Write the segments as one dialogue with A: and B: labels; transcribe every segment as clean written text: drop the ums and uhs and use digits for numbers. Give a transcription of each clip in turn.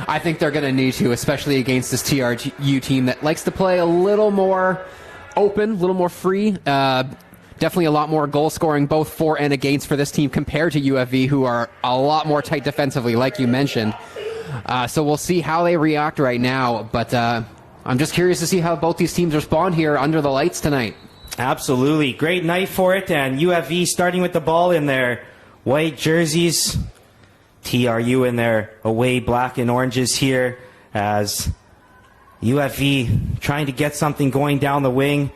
A: I think they're going to need to, especially against this TRU team that likes to play a little more open, a little more free. Definitely a lot more goal scoring, both for and against, for this team compared to UFV, who are a lot more tight defensively, like you mentioned. So we'll see how they react right now. But I'm just curious to see how both these teams respond here under the lights tonight.
B: Absolutely. Great night for it. And UFV starting with the ball in their white jerseys. TRU in their away black and oranges here, as UFV trying to get something going down the wing.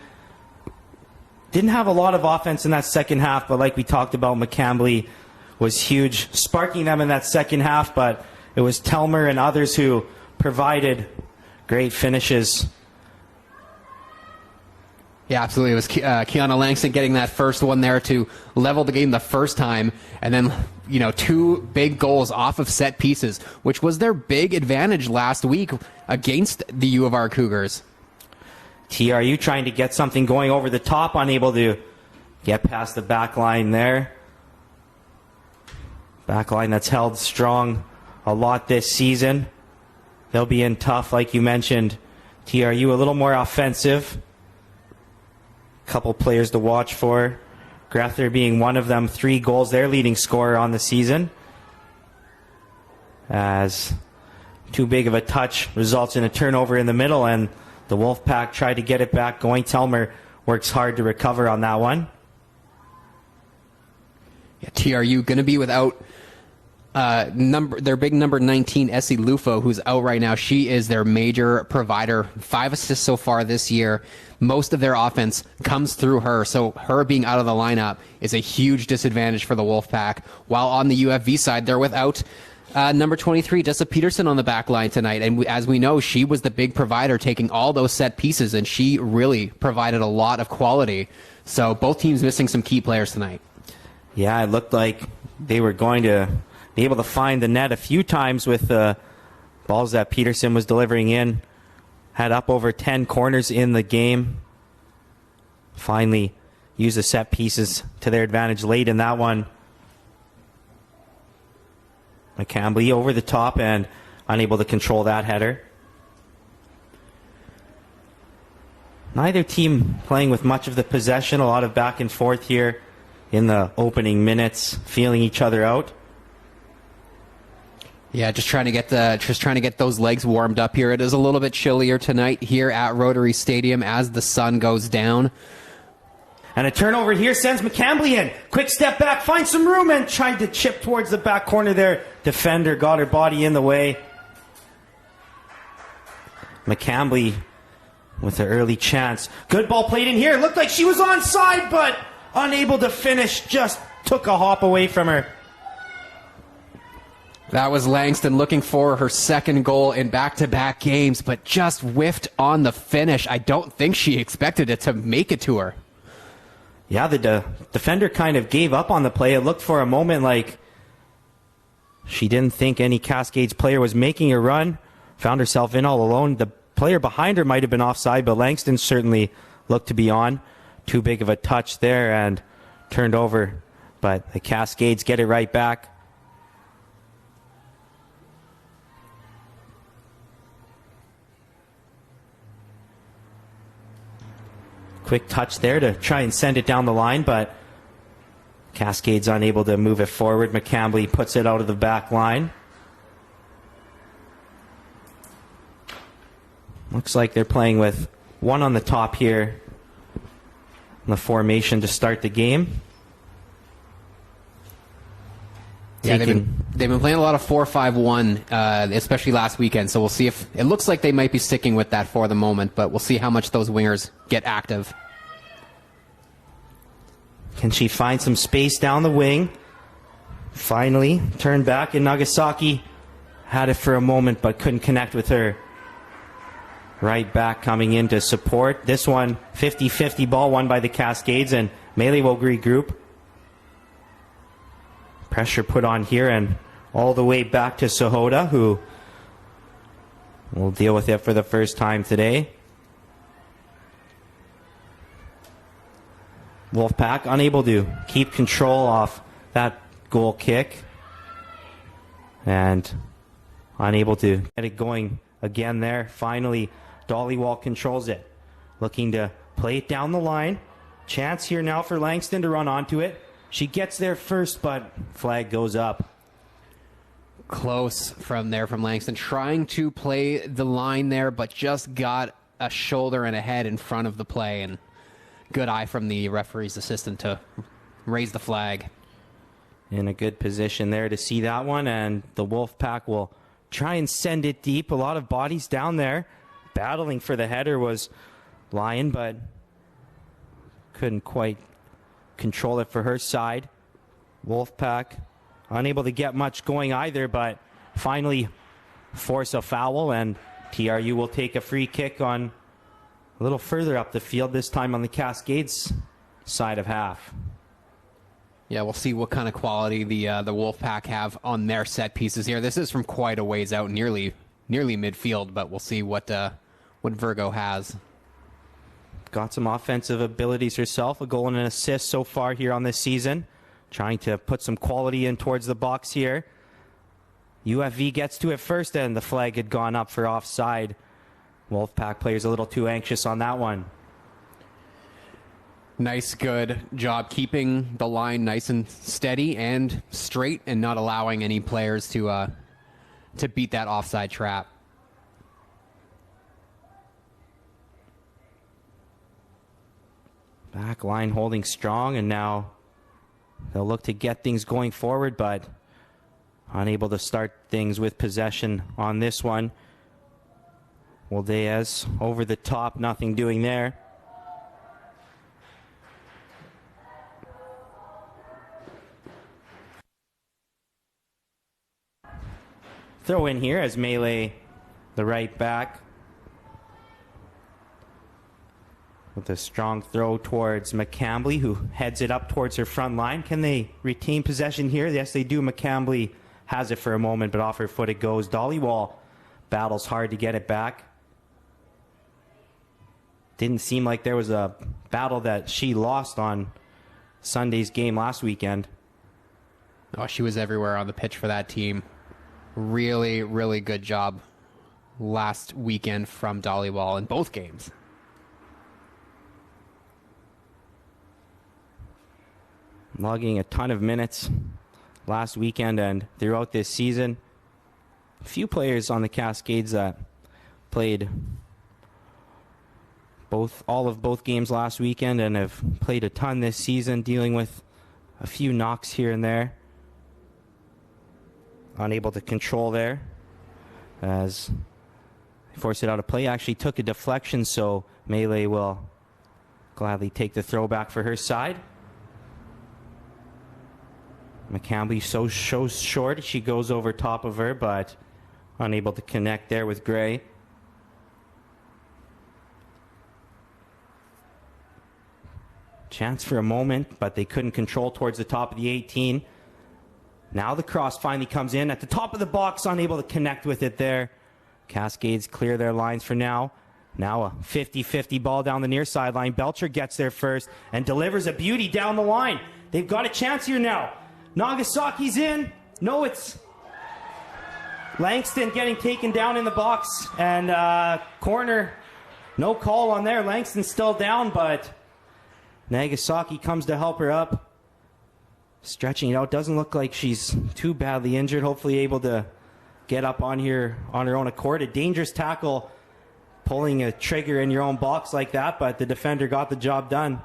B: Didn't have a lot of offense in that second half, but like we talked about, McCambly was huge, sparking them in that second half, but it was Telmer and others who provided great finishes.
A: Yeah, absolutely. It was Kiana Langston getting that first one there to level the game the first time, and then, two big goals off of set pieces, which was their big advantage last week against the U of R Cougars.
B: TRU trying to get something going over the top, unable to get past the back line there. Back line that's held strong a lot this season. They'll be in tough, like you mentioned. TRU a little more offensive. Couple players to watch for. Grether being one of them, 3 goals, their leading scorer on the season. As too big of a touch results in a turnover in the middle, and the Wolfpack tried to get it back going. Telmer works hard to recover on that one.
A: Yeah, TRU going to be without their big number 19, Essie Lufo, who's out right now. She is their major provider. 5 assists so far this year. Most of their offense comes through her, so her being out of the lineup is a huge disadvantage for the Wolfpack. While on the UFV side, they're without number 23, Jessa Peterson, on the back line tonight. And as we know, she was the big provider, taking all those set pieces, and she really provided a lot of quality. So both teams missing some key players tonight.
B: Yeah, it looked like they were going to be able to find the net a few times with the balls that Peterson was delivering in. Had up over 10 corners in the game. Finally used the set pieces to their advantage late in that one. McCambly over the top and unable to control that header. Neither team playing with much of the possession. A lot of back and forth here in the opening minutes, feeling each other out.
A: Yeah, just trying to get those legs warmed up here. It is a little bit chillier tonight here at Rotary Stadium as the sun goes down.
B: And a turnover here sends McCambly in. Quick step back, finds some room, and tried to chip towards the back corner there. Defender got her body in the way. McCambly with an early chance. Good ball played in here. Looked like she was onside, but unable to finish. Just took a hop away from her.
A: That was Langston looking for her second goal in back-to-back games, but just whiffed on the finish. I don't think she expected it to make it to her.
B: Yeah, the defender kind of gave up on the play. It looked for a moment like she didn't think any Cascades player was making a run. Found herself in all alone. The player behind her might have been offside, but Langston certainly looked to be on. Too big of a touch there and turned over. But the Cascades get it right back. Quick touch there to try and send it down the line, but Cascades unable to move it forward. McCambly puts it out of the back line. Looks like they're playing with one on the top here in the formation to start the game.
A: Yeah, they've been playing a lot of 4-5-1, especially last weekend. So we'll see if it looks like they might be sticking with that for the moment, but we'll see how much those wingers get active.
B: Can she find some space down the wing? Finally, turned back, and Nagasaki had it for a moment, but couldn't connect with her. Right back coming in to support. This one, 50-50 ball won by the Cascades, and Melee will regroup. Pressure put on here and all the way back to Sahota, who will deal with it for the first time today. Wolfpack unable to keep control off that goal kick. And unable to get it going again there. Finally, Dollywall controls it. Looking to play it down the line. Chance here now for Langston to run onto it. She gets there first, but flag goes up.
A: Close from Langston, trying to play the line there, but just got a shoulder and a head in front of the play, and good eye from the referee's assistant to raise the flag.
B: In a good position there to see that one, and the Wolfpack will try and send it deep. A lot of bodies down there. Battling for the header was Lyon, but couldn't quite control it for her side. Wolfpack unable to get much going either, but finally force a foul, and TRU will take a free kick on a little further up the field, this time on the Cascades side of half.
A: Yeah, we'll see what kind of quality the Wolfpack have on their set pieces here. This is from quite a ways out, nearly midfield, but we'll see what Virgo has.
B: Got some offensive abilities herself, a goal and an assist so far here on this season. Trying to put some quality in towards the box here. UFV gets to it first, and the flag had gone up for offside. Wolfpack players a little too anxious on that one.
A: Nice, good job keeping the line nice and steady and straight, and not allowing any players to beat that offside trap.
B: Back line holding strong, and now they'll look to get things going forward, but unable to start things with possession on this one. Diaz over the top, nothing doing there. Throw in here as Melee, the right back, with a strong throw towards McCambly, who heads it up towards her front line. Can they retain possession here? Yes, they do. McCambly has it for a moment, but off her foot it goes. Dollywall battles hard to get it back. Didn't seem like there was a battle that she lost on Sunday's game last weekend.
A: Oh, she was everywhere on the pitch for that team. Really, really good job last weekend from Dollywall in both games.
B: Logging a ton of minutes last weekend and throughout this season. A few players on the Cascades that played all of both games last weekend and have played a ton this season, dealing with a few knocks here and there. Unable to control there as they force it out of play. Actually took a deflection, so Melee will gladly take the throwback for her side. McCambly so short, she goes over top of her, but unable to connect there with Gray. Chance for a moment, but they couldn't control towards the top of the 18. Now the cross finally comes in at the top of the box, unable to connect with it there. Cascades clear their lines for now. Now a 50-50 ball down the near sideline. Belcher gets there first and delivers a beauty down the line. They've got a chance here now. Nagasaki's in. No, it's Langston getting taken down in the box. And corner, no call on there. Langston's still down, but Nagasaki comes to help her up. Stretching it out. Doesn't look like she's too badly injured. Hopefully able to get up on here on her own accord. A dangerous tackle, pulling a trigger in your own box like that, but the defender got the job done.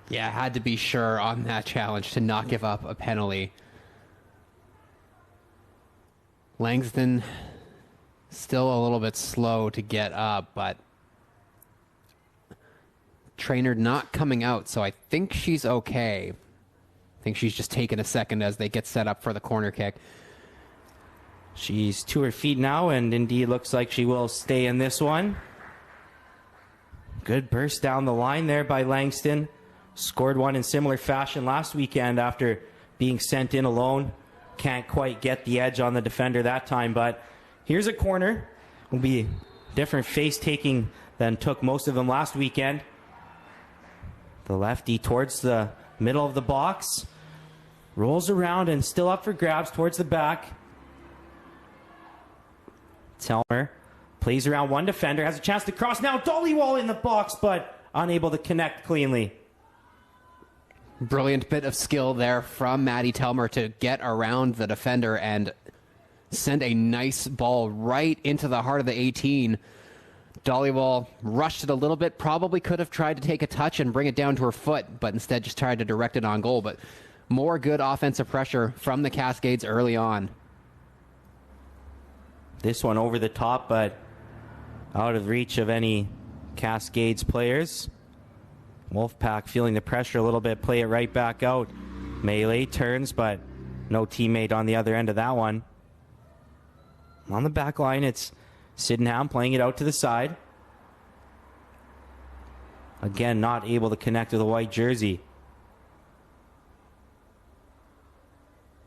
A: Yeah, had to be sure on that challenge to not give up a penalty. Langston still a little bit slow to get up, but trainer not coming out, so I think she's okay. I think she's just taking a second as they get set up for the corner kick.
B: She's to her feet now, and indeed looks like she will stay in this one. Good burst down the line there by Langston. Scored one in similar fashion last weekend after being sent in alone. Can't quite get the edge on the defender that time, but here's a corner. Will be different face taking than took most of them last weekend. The lefty towards the middle of the box. Rolls around and still up for grabs towards the back. Telmer plays around one defender, has a chance to cross. Now Dollywall in the box, but unable to connect cleanly.
A: Brilliant bit of skill there from Maddie Telmer to get around the defender and send a nice ball right into the heart of the 18. Dollywall rushed it a little bit, probably could have tried to take a touch and bring it down to her foot, but instead just tried to direct it on goal. But more good offensive pressure from the Cascades early on.
B: This one over the top, but out of reach of any Cascades players. Wolfpack feeling the pressure a little bit, play it right back out. Melee turns, but no teammate on the other end of that one. On the back line, it's Sydenham playing it out to the side. Again, not able to connect with a white jersey.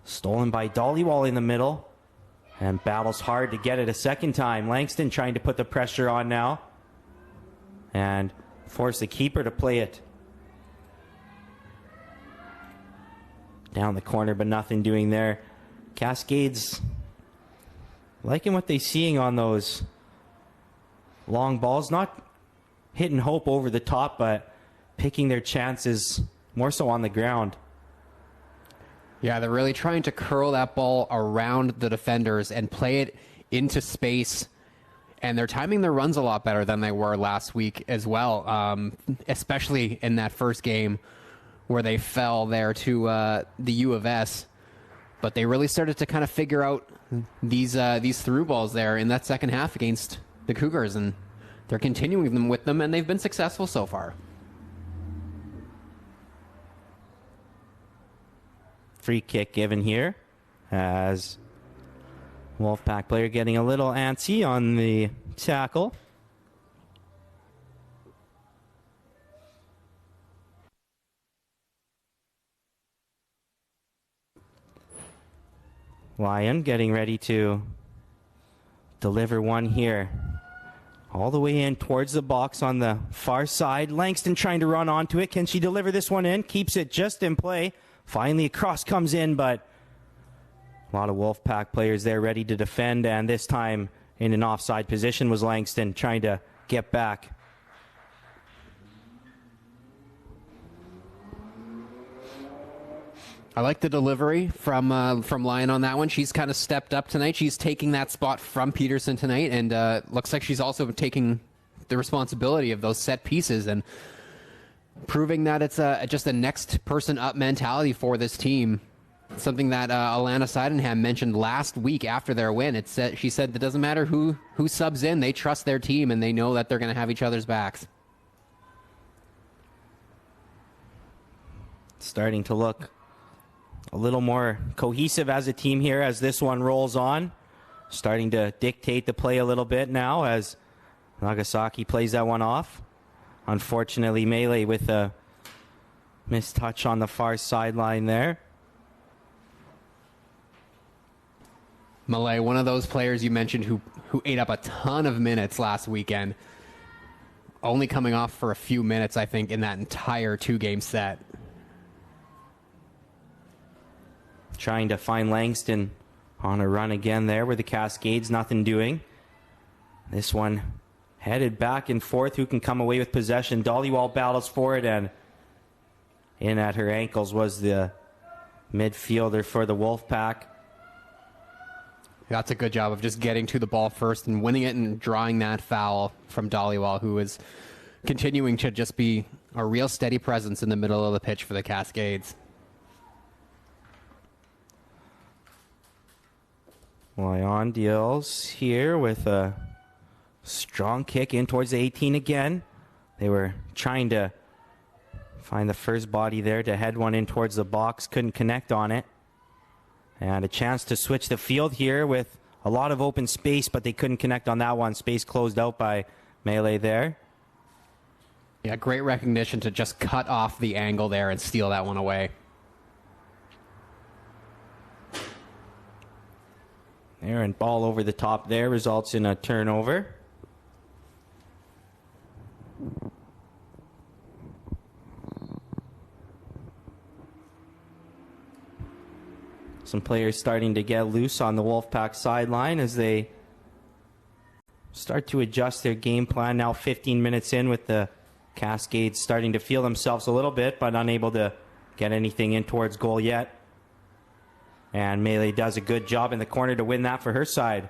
B: Stolen by Dollywall in the middle. And battles hard to get it a second time. Langston trying to put the pressure on now. And force the keeper to play it down the corner, but nothing doing there. Cascades liking what they're seeing on those long balls. Not hitting hope over the top, but picking their chances more so on the ground.
A: Yeah, they're really trying to curl that ball around the defenders and play it into space. And they're timing their runs a lot better than they were last week as well, especially in that first game where they fell there to the U of S. But they really started to kind of figure out these through balls there in that second half against the Cougars, and they're continuing them with them, and they've been successful so far.
B: Free kick given here as Wolfpack player getting a little antsy on the tackle. Lyon getting ready to deliver one here. All the way in towards the box on the far side. Langston trying to run onto it. Can she deliver this one in? Keeps it just in play. Finally a cross comes in, but a lot of Wolfpack players there ready to defend, and this time in an offside position was Langston trying to get back.
A: I like the delivery from Lyon on that one. She's kind of stepped up tonight. She's taking that spot from Peterson tonight, and looks like she's also taking the responsibility of those set pieces and proving that it's just a next person up mentality for this team. Something that Alana Sydenham mentioned last week after their win. She said it doesn't matter who subs in, they trust their team and they know that they're going to have each other's backs.
B: Starting to look a little more cohesive as a team here as this one rolls on. Starting to dictate the play a little bit now as Nagasaki plays that one off. Unfortunately, Melee with a missed touch on the far sideline there.
A: Malay, one of those players you mentioned who ate up a ton of minutes last weekend. Only coming off for a few minutes, I think, in that entire two-game set.
B: Trying to find Langston on a run again there with the Cascades, nothing doing. This one headed back and forth. Who can come away with possession? Dollywall battles for it, and in at her ankles was the midfielder for the Wolfpack.
A: That's a good job of just getting to the ball first and winning it and drawing that foul from Dollywall, who is continuing to just be a real steady presence in the middle of the pitch for the Cascades.
B: Lyon deals here with a strong kick in towards the 18 again. They were trying to find the first body there to head one in towards the box. Couldn't connect on it. And a chance to switch the field here with a lot of open space, but they couldn't connect on that one. Space closed out by Melee there.
A: Yeah, great recognition to just cut off the angle there and steal that one away.
B: There, and ball over the top there results in a turnover. Some players starting to get loose on the Wolfpack sideline as they start to adjust their game plan now 15 minutes in with the Cascades starting to feel themselves a little bit, but unable to get anything in towards goal yet. And Melee does a good job in the corner to win that for her side.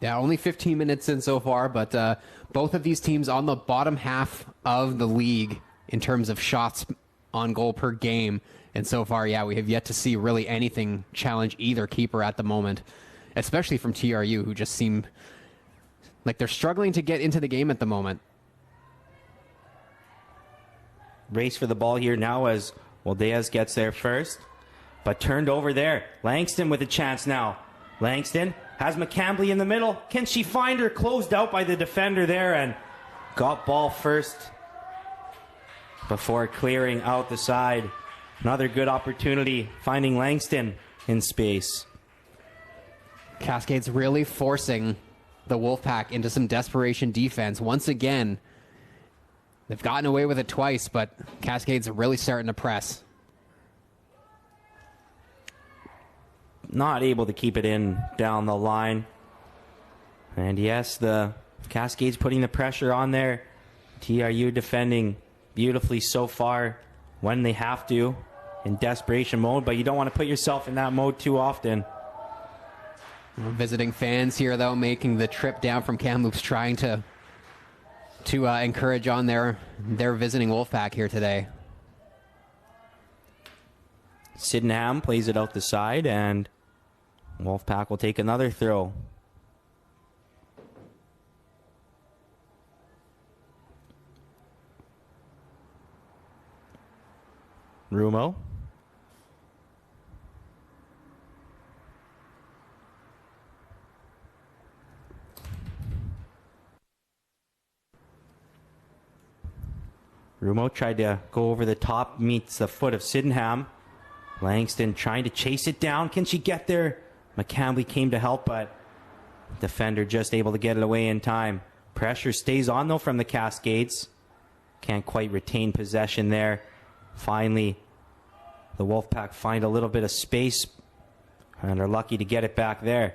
A: Yeah, only 15 minutes in so far, but both of these teams on the bottom half of the league in terms of shots on goal per game. And so far, yeah, we have yet to see really anything challenge either keeper at the moment, especially from TRU, who just seem like they're struggling to get into the game at the moment.
B: Race for the ball here now as Diaz gets there first, but turned over there. Langston with a chance now. Langston has McCambly in the middle. Can she find her? Closed out by the defender there and got ball first before clearing out the side. Another good opportunity finding Langston in space.
A: Cascades really forcing the Wolfpack into some desperation defense. Once again, they've gotten away with it twice, but Cascades are really starting to press.
B: Not able to keep it in down the line. And yes, the Cascades putting the pressure on there. TRU defending beautifully so far when they have to in desperation mode, but you don't want to put yourself in that mode too often.
A: Visiting fans here, though, making the trip down from Kamloops, trying to encourage on their visiting Wolfpack here today.
B: Sydenham plays it out the side, and Wolfpack will take another throw. Rumo. Rumo tried to go over the top, meets the foot of Sydenham. Langston trying to chase it down. Can she get there? McCambly came to help, but defender just able to get it away in time. Pressure stays on, though, from the Cascades. Can't quite retain possession there. Finally, the Wolfpack find a little bit of space and are lucky to get it back there.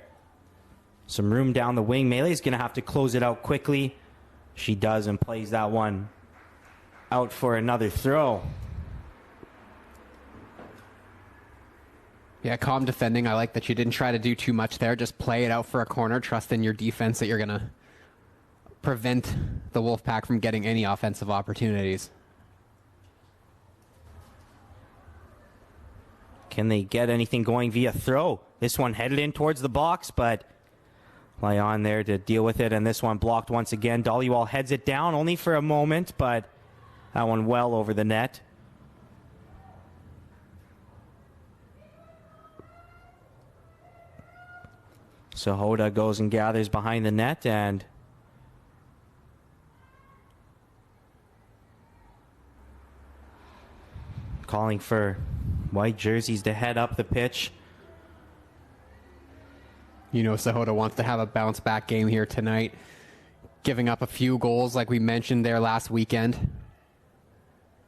B: Some room down the wing. Melee's going to have to close it out quickly. She does and plays that one out for another throw.
A: Yeah, calm defending. I like that you didn't try to do too much there. Just play it out for a corner. Trust in your defense that you're going to prevent the Wolfpack from getting any offensive opportunities.
B: Can they get anything going via throw? This one headed in towards the box, but Lyon there to deal with it, and this one blocked once again. Dollywall heads it down only for a moment, but that one well over the net. Sahota goes and gathers behind the net, and calling for white jerseys to head up the pitch.
A: You know, Sahota wants to have a bounce back game here tonight, giving up a few goals like we mentioned there last weekend.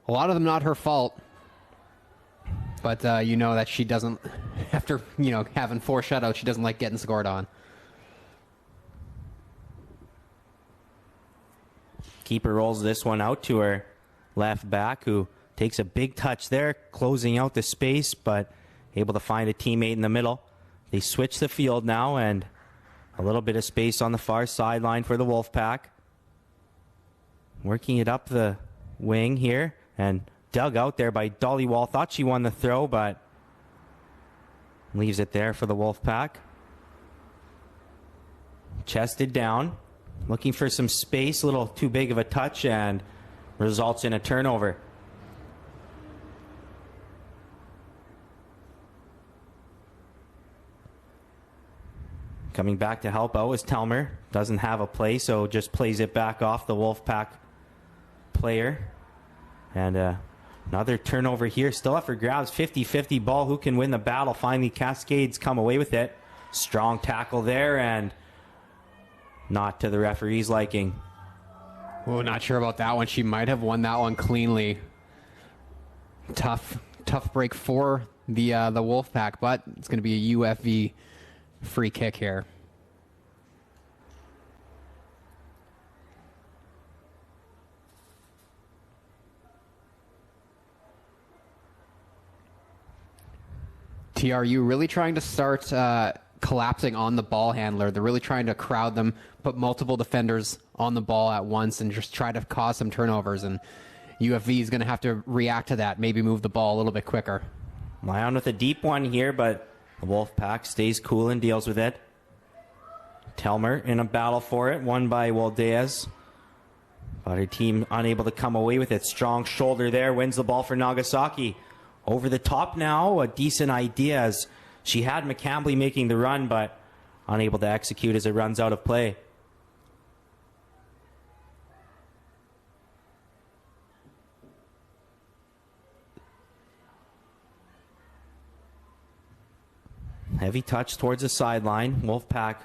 A: A lot of them not her fault, but you know that she doesn't, after having 4 shutouts, she doesn't like getting scored on.
B: Keeper rolls this one out to her left back, who takes a big touch there, closing out the space, but able to find a teammate in the middle. They switch the field now, and a little bit of space on the far sideline for the Wolfpack. Working it up the wing here, and dug out there by Dollywall. Thought she won the throw, but leaves it there for the Wolfpack. Chested down, looking for some space, a little too big of a touch, and results in a turnover. Coming back to help out is Telmer. Doesn't have a play, so just plays it back off the Wolfpack player. And another turnover here. Still up for grabs. 50-50 ball. Who can win the battle? Finally, Cascades come away with it. Strong tackle there, and not to the referee's liking.
A: Oh, not sure about that one. She might have won that one cleanly. Tough break for the Wolfpack, but it's going to be a UFV free kick here. TRU really trying to start collapsing on the ball handler. They're really trying to crowd them, put multiple defenders on the ball at once, and just try to cause some turnovers. And UFV is going to have to react to that, maybe move the ball a little bit quicker.
B: Lyon with a deep one here, but the Wolfpack stays cool and deals with it. Telmer in a battle for it, won by Waldez. But her team unable to come away with it. Strong shoulder there, wins the ball for Nagasaki. Over the top now, a decent idea as she had McCambly making the run, but unable to execute as it runs out of play. Heavy touch towards the sideline. Wolfpack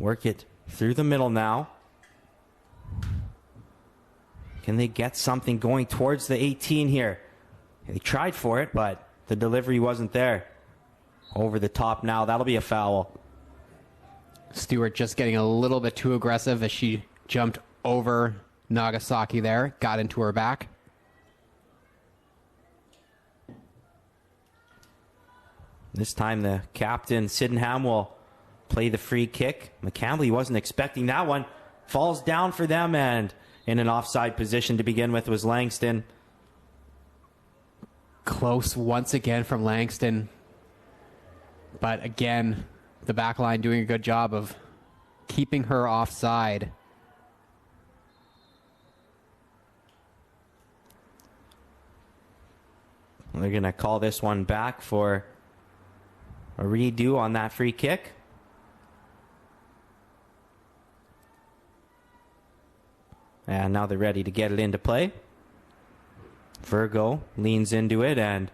B: work it through the middle now. Can they get something going towards the 18 here? They tried for it, but the delivery wasn't there. Over the top now. That'll be a foul.
A: Stewart just getting a little bit too aggressive as she jumped over Nagasaki there, got into her back.
B: This time the captain, Sydenham, will play the free kick. McCambly wasn't expecting that one. Falls down for them, and in an offside position to begin with was Langston.
A: Close once again from Langston. But again, the back line doing a good job of keeping her offside.
B: They're going to call this one back for a redo on that free kick. And now they're ready to get it into play. Virgo leans into it, and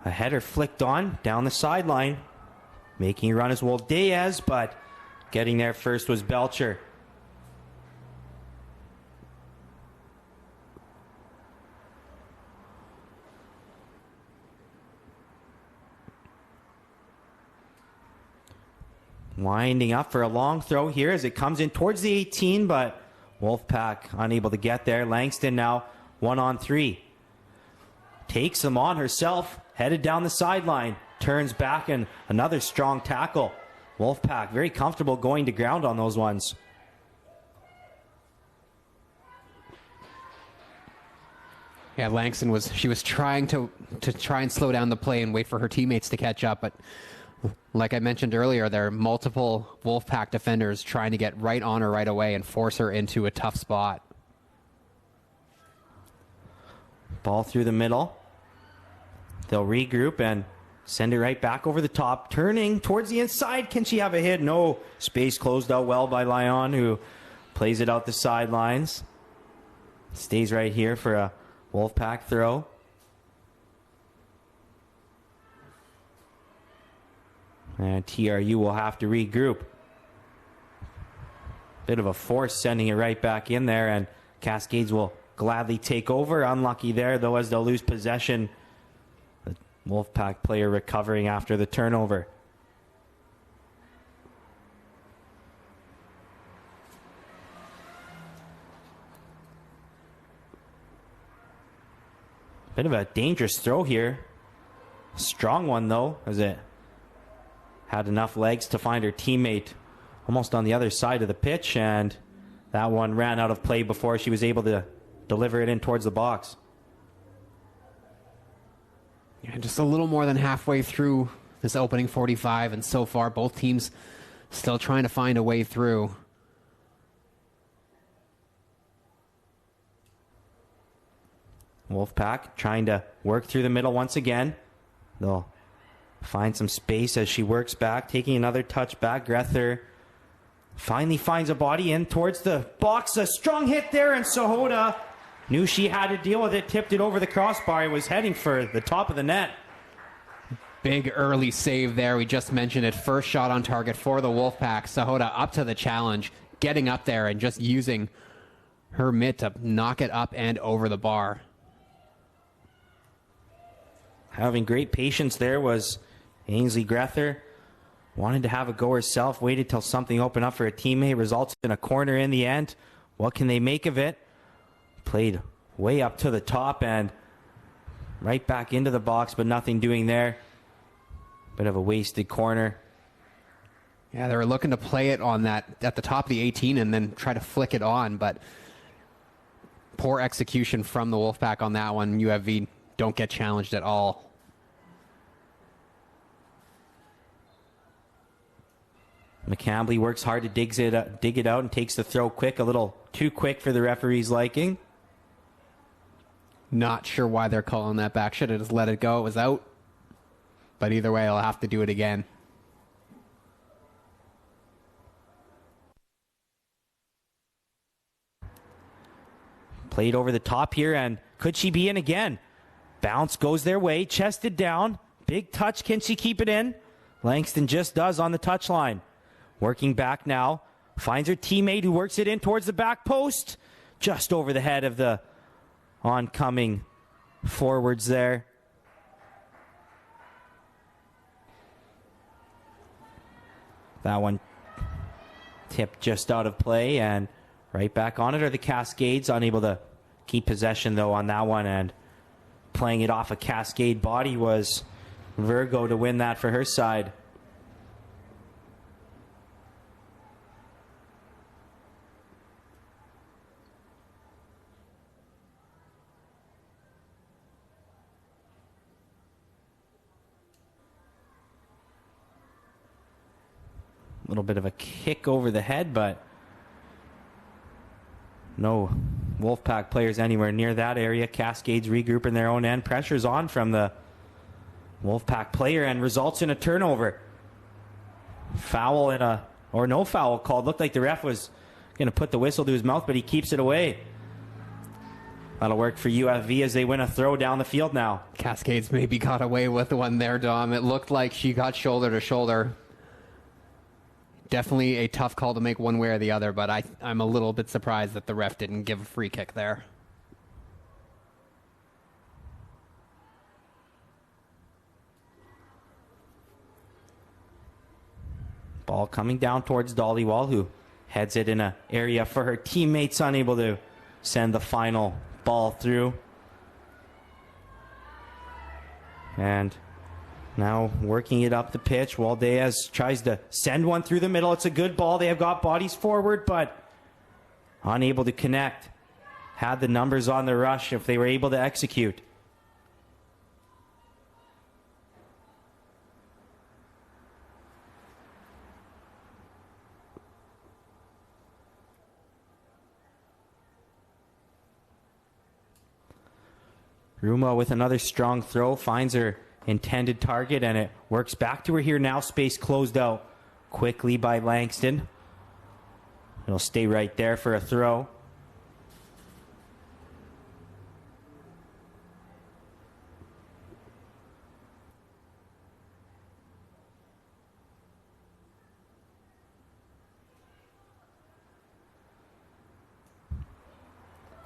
B: a header flicked on down the sideline. Making a run as well Diaz, but getting there first was Belcher. Winding up for a long throw here as it comes in towards the 18, but Wolfpack unable to get there. Langston now 1-on-3. Takes them on herself, headed down the sideline, turns back, and another strong tackle. Wolfpack very comfortable going to ground on those ones.
A: Yeah, Langston was trying to try and slow down the play and wait for her teammates to catch up, but like I mentioned earlier, there are multiple Wolfpack defenders trying to get right on her right away and force her into a tough spot.
B: Ball through the middle. They'll regroup and send it right back over the top. Turning towards the inside. Can she have a hit? No. Space closed out well by Lyon, who plays it out the sidelines. Stays right here for a Wolfpack throw. And TRU will have to regroup. Bit of a force sending it right back in there, and Cascades will gladly take over. Unlucky there, though, as they'll lose possession. The Wolfpack player recovering after the turnover. Bit of a dangerous throw here. Strong one, though, as it had enough legs to find her teammate almost on the other side of the pitch, and that one ran out of play before she was able to deliver it in towards the box.
A: Yeah, just a little more than halfway through this opening 45, and so far both teams still trying to find a way through.
B: Wolfpack trying to work through the middle once again. They'll find some space as she works back, taking another touch back. Grether finally finds a body in towards the box. A strong hit there, and Sahota knew she had to deal with it, tipped it over the crossbar. It was heading for the top of the net.
A: Big early save there. We just mentioned it. First shot on target for the Wolfpack. Sahota up to the challenge, getting up there and just using her mitt to knock it up and over the bar.
B: Having great patience there was Ainsley Grether. Wanted to have a go herself, waited till something opened up for a teammate, results in a corner in the end. What can they make of it? Played way up to the top and right back into the box, but nothing doing there. Bit of a wasted corner.
A: Yeah, they were looking to play it on that at the top of the 18 and then try to flick it on, but poor execution from the Wolfpack on that one. UFV don't get challenged at all.
B: McCambly works hard to dig it out and takes the throw quick, a little too quick for the referee's liking.
A: Not sure why they're calling that back. Should have just let it go. It was out. But either way, I'll have to do it again.
B: Played over the top here, and could she be in again? Bounce goes their way, chested down. Big touch, can she keep it in? Langston just does on the touchline. Working back now, finds her teammate who works it in towards the back post. Just over the head of the oncoming forwards there. That one tipped just out of play, and right back on it are the Cascades, unable to keep possession though on that one, and playing it off a Cascade body was Virgo to win that for her side. A little bit of a kick over the head, but no Wolfpack players anywhere near that area. Cascades regroup in their own end. Pressure's on from the Wolfpack player and results in a turnover. Foul or no foul called. Looked like the ref was going to put the whistle to his mouth, but he keeps it away. That'll work for UFV as they win a throw down the field now.
A: Cascades maybe got away with one there, Dom. It looked like she got shoulder to shoulder. Definitely a tough call to make one way or the other, but I'm a little bit surprised that the ref didn't give a free kick there.
B: Ball coming down towards Dollywall, who heads it in an area for her teammates, unable to send the final ball through. And now working it up the pitch. Waldez tries to send one through the middle. It's a good ball. They have got bodies forward, but unable to connect. Had the numbers on the rush if they were able to execute. Ruma with another strong throw finds her intended target, and it works back to her here now. Space closed out quickly by Langston. It'll stay right there for a throw.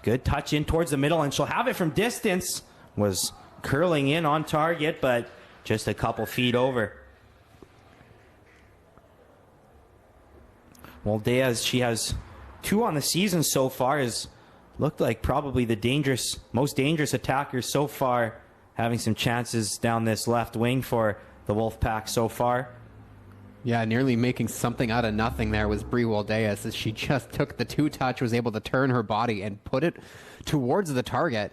B: Good touch in towards the middle, and she'll have it from distance. Was curling in on target, but just a couple feet over. Well, Diaz, she has 2 on the season so far, has looked like probably the most dangerous attacker so far, having some chances down this left wing for the Wolfpack so far.
A: Yeah, nearly making something out of nothing there was Brie Waldeas, as she just took the 2-touch, was able to turn her body and put it towards the target,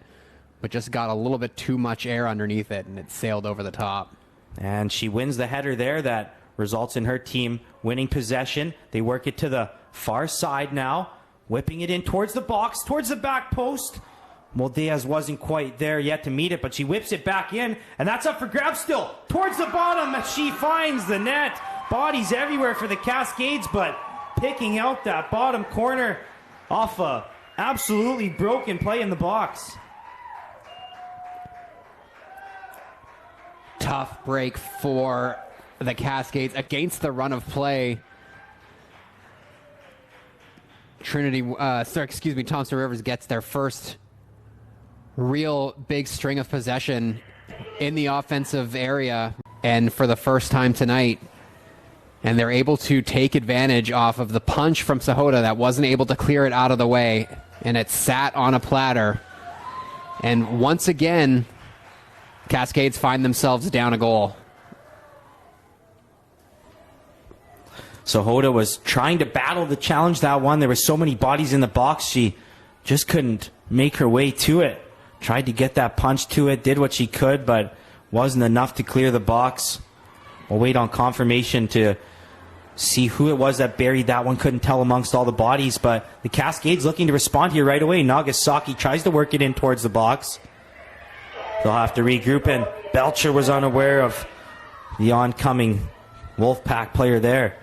A: but just got a little bit too much air underneath it, and it sailed over the top.
B: And she wins the header there. That results in her team winning possession. They work it to the far side now, whipping it in towards the box, towards the back post. Well, Diaz wasn't quite there yet to meet it, but she whips it back in, and that's up for grabs still. Towards the bottom, she finds the net. Bodies everywhere for the Cascades, but picking out that bottom corner off a absolutely broken play in the box.
A: Tough break for the Cascades against the run of play. Thompson Rivers gets their first real big string of possession in the offensive area, and for the first time tonight. And they're able to take advantage off of the punch from Sahota that wasn't able to clear it out of the way, and it sat on a platter. And once again, Cascades find themselves down a goal.
B: Sahota was trying to battle the challenge that one. There were so many bodies in the box, she just couldn't make her way to it. Tried to get that punch to it, did what she could, but wasn't enough to clear the box. We'll wait on confirmation to see who it was that buried that one. Couldn't tell amongst all the bodies, but the Cascades looking to respond here right away. Nagasaki tries to work it in towards the box. They'll have to regroup, and Belcher was unaware of the oncoming Wolfpack player there.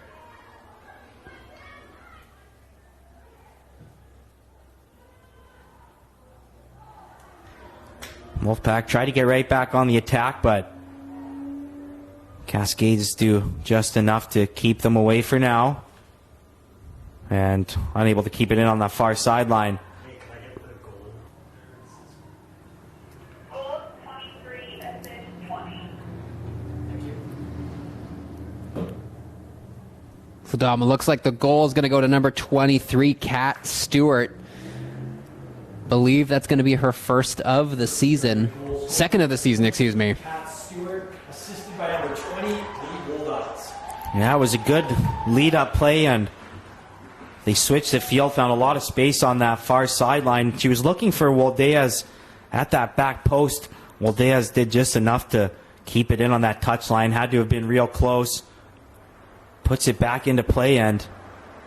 B: Wolfpack tried to get right back on the attack, but Cascades do just enough to keep them away for now. And unable to keep it in on that far sideline.
A: So, Dom, it looks like the goal is going to go to number 23, Kat Stewart. Believe that's going to be her first of the season. Second of the season, excuse me.
C: Kat Stewart, assisted by number 20, Lee Bulldogs.
B: Yeah, it was a good lead-up play, and they switched the field, found a lot of space on that far sideline. She was looking for Waldeas at that back post. Waldeas did just enough to keep it in on that touchline. Had to have been real close. Puts it back into play, and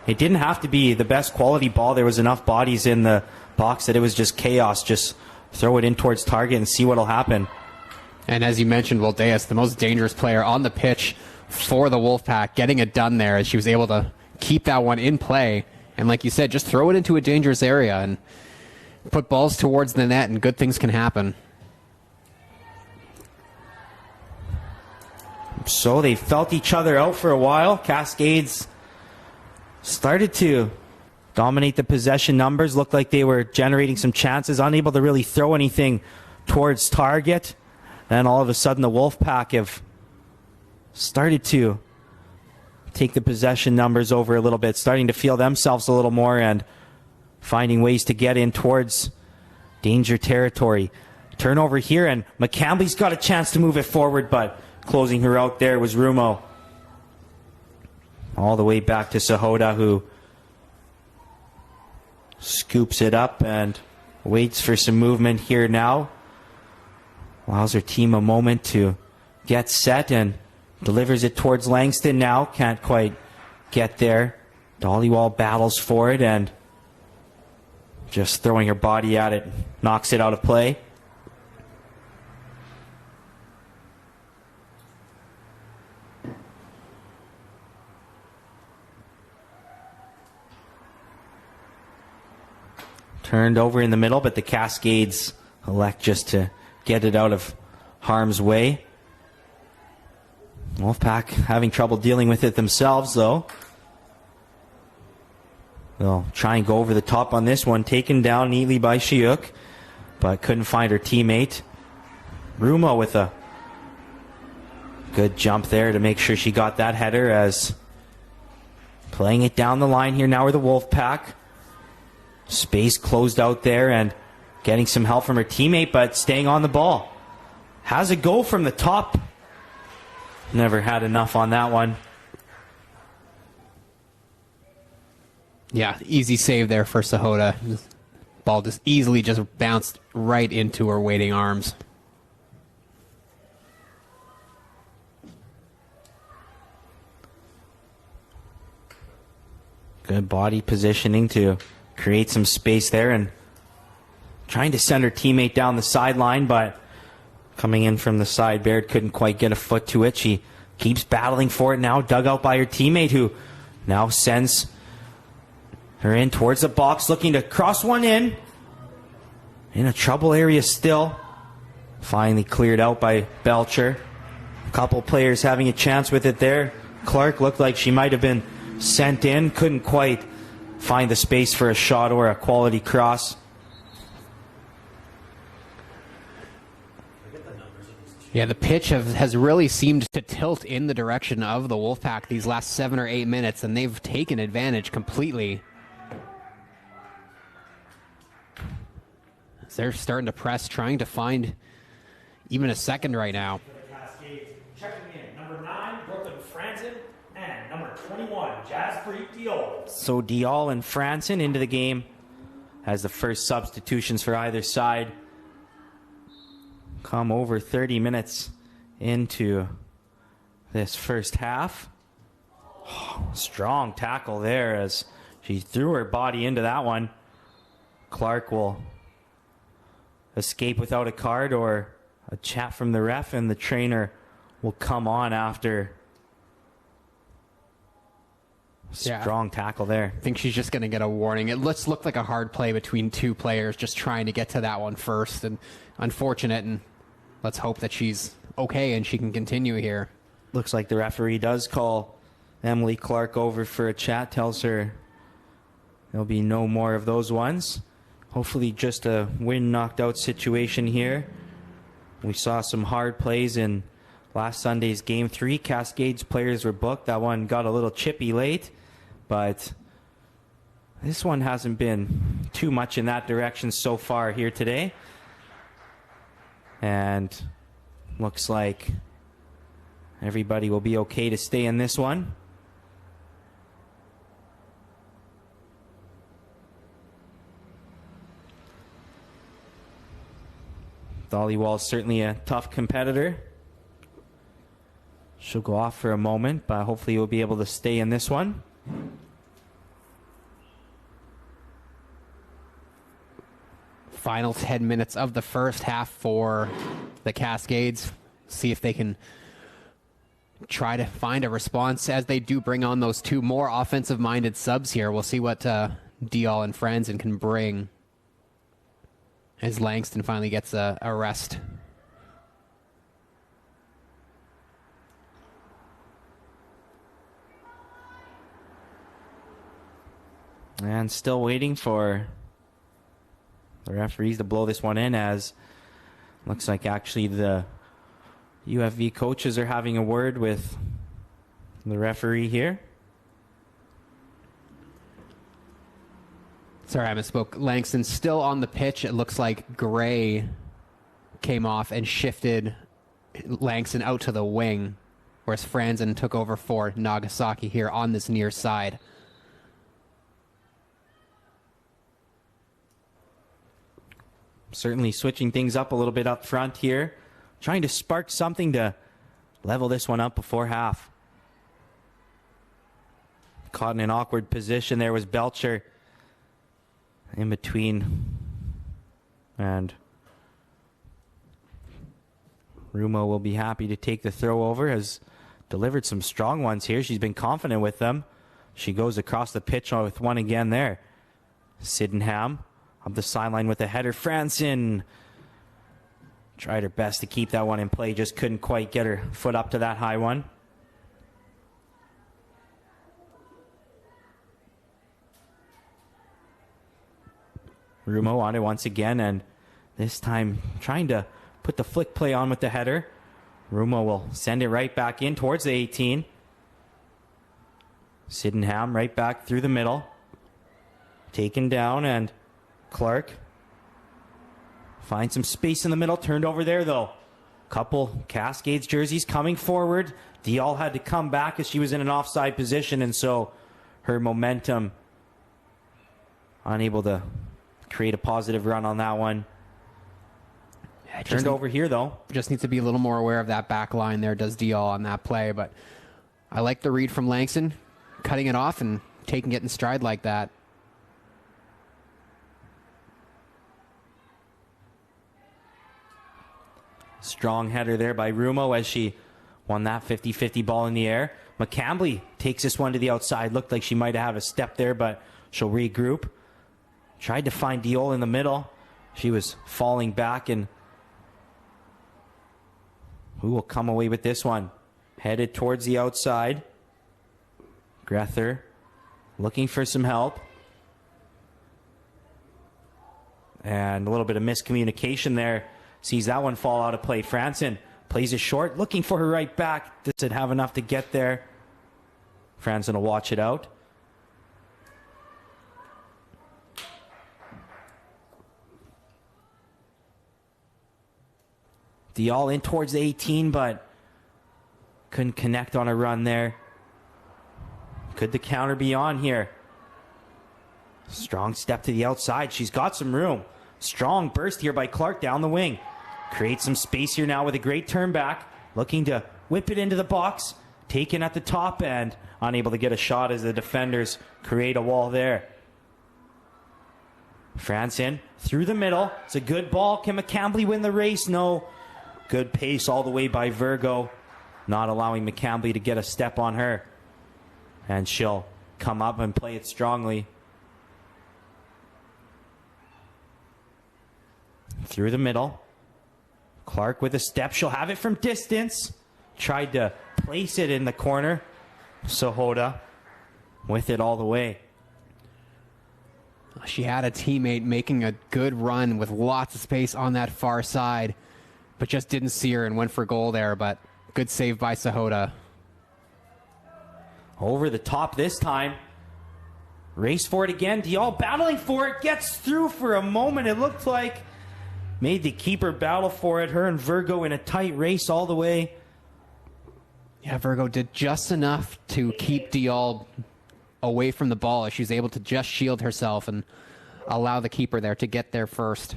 B: it didn't have to be the best quality ball. There was enough bodies in the box that it was just chaos. Just throw it in towards target and see what'll happen.
A: And as you mentioned, Waldeas, the most dangerous player on the pitch for the Wolfpack, getting it done there, as she was able to keep that one in play. And like you said, just throw it into a dangerous area and put balls towards the net, and good things can happen.
B: So they felt each other out for a while. Cascades started to dominate the possession numbers. Looked like they were generating some chances, unable to really throw anything towards target. Then all of a sudden the Wolfpack have started to take the possession numbers over a little bit, starting to feel themselves a little more and finding ways to get in towards danger territory. Turnover here, and McCambly's got a chance to move it forward, but closing her out there was Rumo. All the way back to Sahota, who scoops it up and waits for some movement here now. Allows her team a moment to get set and delivers it towards Langston now. Can't quite get there. Dollywall battles for it and just throwing her body at it, knocks it out of play. Turned over in the middle, but the Cascades elect just to get it out of harm's way. Wolfpack having trouble dealing with it themselves, though. They'll try and go over the top on this one. Taken down neatly by Shiuk, but couldn't find her teammate. Rumo with a good jump there to make sure she got that header, as playing it down the line here now are the Wolfpack. Space closed out there and getting some help from her teammate, but staying on the ball. Has a go from the top. Never had enough on that one.
A: Yeah, easy save there for Sahota. Ball just easily just bounced right into her waiting arms.
B: Good body positioning to create some space there, and trying to send her teammate down the sideline, but coming in from the side, Baird couldn't quite get a foot to it. She keeps battling for it now, dug out by her teammate, who now sends her in towards the box, looking to cross one in a trouble area still. Finally cleared out by Belcher. A couple players having a chance with it there. Clark looked like she might have been sent in, couldn't quite find the space for a shot or a quality cross.
A: Yeah, the pitch has really seemed to tilt in the direction of the Wolfpack these last 7 or 8 minutes, and they've taken advantage completely. They're starting to press, trying to find even a second right now.
C: Cascades checking in. Number 9, Brooklyn Franzen, and number 21, Jack referee Diol.
B: So Diol and Franson into the game as the first substitutions for either side come over 30 minutes into this first half. Oh, strong tackle there as she threw her body into that one. Clark will escape without a card or a chat from the ref, and the trainer will come on after. Strong tackle there.
A: I think she's just going to get a warning. It looked like a hard play between two players just trying to get to that one first, and unfortunate, and let's hope that she's okay and she can continue here.
B: Looks like the referee does call Emily Clark over for a chat, tells her there'll be no more of those ones. Hopefully just a win knocked out situation here. We saw some hard plays in last Sunday's Game 3. Cascades players were booked. That one got a little chippy late, but this one hasn't been too much in that direction so far here today. And looks like everybody will be okay to stay in this one. Dollywall's certainly a tough competitor. She'll go off for a moment, but hopefully we'll be able to stay in this one.
A: Final 10 minutes of the first half for the Cascades. See if they can try to find a response as they do bring on those two more offensive-minded subs here. We'll see what Diol and Franzen can bring as Langston finally gets a rest.
B: And still waiting for the referees to blow this one in, as looks like actually the UFV coaches are having a word with the referee here.
A: Sorry, I misspoke. Langston still on the pitch. It looks like Gray came off and shifted Langston out to the wing, whereas Franzen took over for Nagasaki here on this near side.
B: Certainly switching things up a little bit up front here, trying to spark something to level this one up before half. Caught in an awkward position there was Belcher in between, and Rumo will be happy to take the throw over. Has delivered some strong ones here. She's been confident with them. She goes across the pitch with one again there. Sydenham up the sideline with a header. Franson tried her best to keep that one in play, just couldn't quite get her foot up to that high one. Rumo on it once again, and this time trying to put the flick play on with the header. Rumo will send it right back in towards the 18. Sydenham right back through the middle. Taken down, and Clark finds some space in the middle. Turned over there, though. Couple Cascades jerseys coming forward. Diol had to come back as she was in an offside position, and so her momentum unable to create a positive run on that one. Turned over here, though.
A: Just needs to be a little more aware of that back line there, does Diol on that play. But I like the read from Langston, cutting it off and taking it in stride like that.
B: Strong header there by Rumo as she won that 50-50 ball in the air. McCambly takes this one to the outside. Looked like she might have had a step there, but she'll regroup. Tried to find Diol in the middle. She was falling back, and who will come away with this one? Headed towards the outside. Grether looking for some help. And a little bit of miscommunication there. Sees that one fall out of play. Franson plays it short, looking for her right back. Doesn't have enough to get there. Franson will watch it out. Diol in towards the 18, but couldn't connect on a run there. Could the counter be on here? Strong step to the outside. She's got some room. Strong burst here by Clark down the wing. Creates some space here now with a great turn back. Looking to whip it into the box. Taken at the top end. Unable to get a shot as the defenders create a wall there. Franson through the middle. It's a good ball. Can McCambly win the race? No. Good pace all the way by Virgo. Not allowing McCambly to get a step on her. And she'll come up and play it strongly. Through the middle. Clark with a step. She'll have it from distance. Tried to place it in the corner. Sahota with it all the way.
A: She had a teammate making a good run with lots of space on that far side, but just didn't see her and went for goal there, but good save by Sahota.
B: Over the top this time. Race for it again. Dial battling for it. Gets through for a moment. It looked like made the keeper battle for it. Her and Virgo in a tight race all the way.
A: Yeah, Virgo did just enough to keep Dial away from the ball as she's able to just shield herself and allow the keeper there to get there first.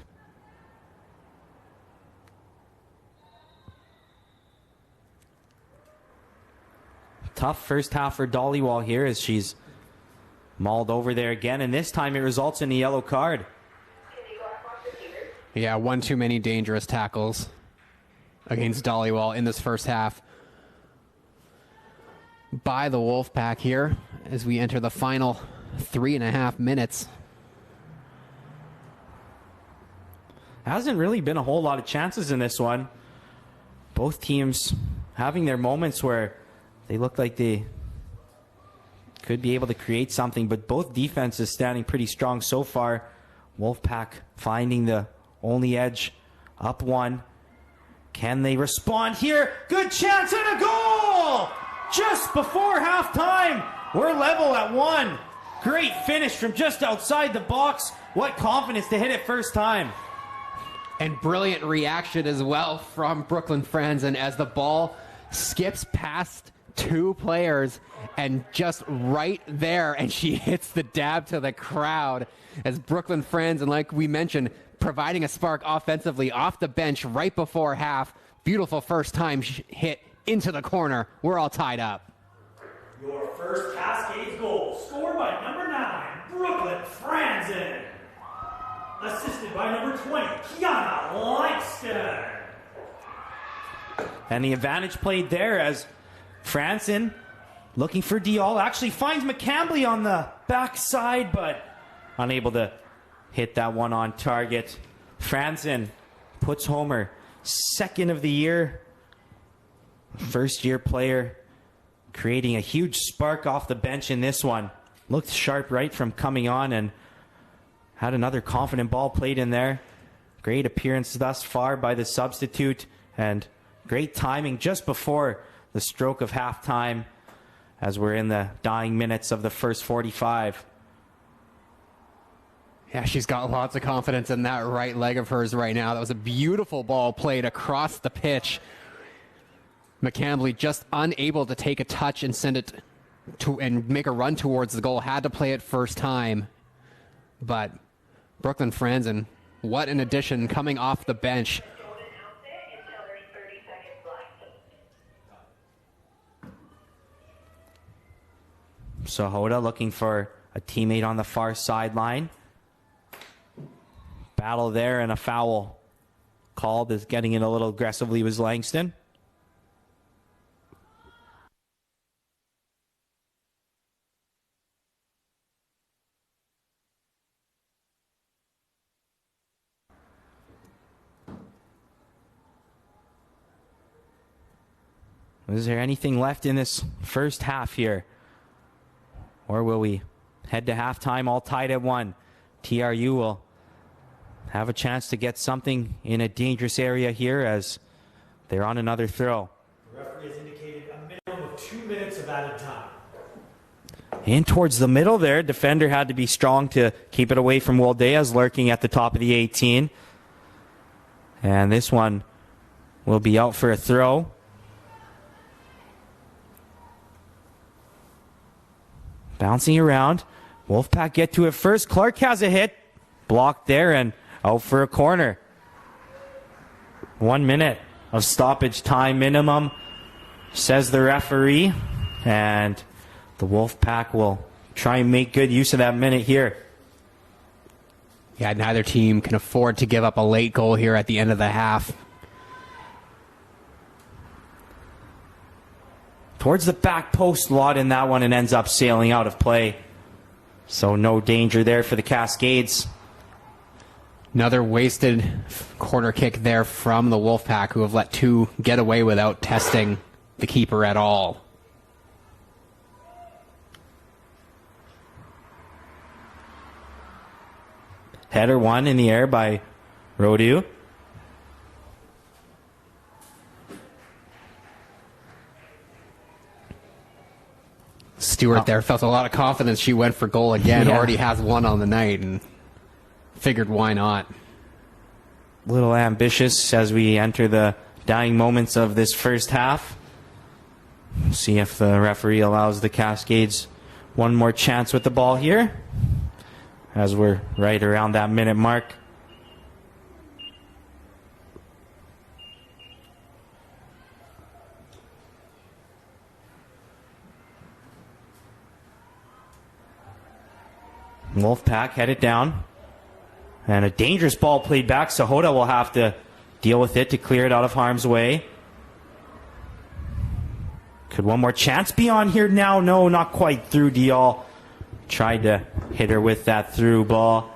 B: Tough first half for Dollywall here as she's mauled over there again, and this time it results in a yellow card.
A: Yeah, one too many dangerous tackles against Dollywall in this first half by the Wolfpack here as we enter the final 3.5 minutes.
B: Hasn't really been a whole lot of chances in this one. Both teams having their moments where they look like they could be able to create something, but both defenses standing pretty strong so far. Wolfpack finding the only edge, up one. Can they respond here? Good chance and a goal! Just before halftime, we're level at 1. Great finish from just outside the box. What confidence to hit it first time.
A: And brilliant reaction as well from Brooklyn Franzen as the ball skips past 2 players and just right there, and she hits the dab to the crowd as Brooklyn Franzen, like we mentioned, providing a spark offensively off the bench right before half. Beautiful first time hit into the corner. We're all tied up.
C: Your first Cascades goal, scored by number 9, Brooklyn Franzen. Assisted by number 20, Kiana Langston.
B: And the advantage played there as Franson looking for Dial. Actually finds McCambly on the backside, but unable to hit that one on target. Franson puts home her second of the year. First year player creating a huge spark off the bench in this one. Looked sharp right from coming on and had another confident ball played in there. Great appearance thus far by the substitute and great timing just before the stroke of halftime as we're in the dying minutes of the first 45.
A: Yeah, she's got lots of confidence in that right leg of hers right now. That was a beautiful ball played across the pitch. McCambly just unable to take a touch and send it to and make a run towards the goal. Had to play it first time. But Brooklyn Franzen, what an addition coming off the bench.
B: Sahota looking for a teammate on the far sideline. Battle there and a foul called as getting in a little aggressively was Langston. Is there anything left in this first half here? Or will we head to halftime all tied at 1? TRU will have a chance to get something in a dangerous area here as they're on another throw.
C: The referee has indicated a minimum of 2 minutes of added time.
B: In towards the middle there. Defender had to be strong to keep it away from Waldeas lurking at the top of the 18. And this one will be out for a throw. Bouncing around. Wolfpack get to it first. Clark has a hit. Blocked there and out for a corner. 1 minute of stoppage time minimum, says the referee. And the Wolfpack will try and make good use of that minute here.
A: Yeah, neither team can afford to give up a late goal here at the end of the half.
B: Towards the back post, lot in that one, and ends up sailing out of play. So no danger there for the Cascades.
A: Another wasted corner kick there from the Wolfpack, who have let two get away without testing the keeper at all.
B: Header one in the air by Rodu.
A: Stewart there felt a lot of confidence. She went for goal again.
B: Yeah.
A: Already has one on the night and figured why not.
B: A little ambitious as we enter the dying moments of this first half. See if the referee allows the Cascades one more chance with the ball here, as we're right around that minute mark. Wolfpack headed down. And a dangerous ball played back. Sahota will have to deal with it to clear it out of harm's way. Could one more chance be on here now? No, not quite through. Dial tried to hit her with that through ball.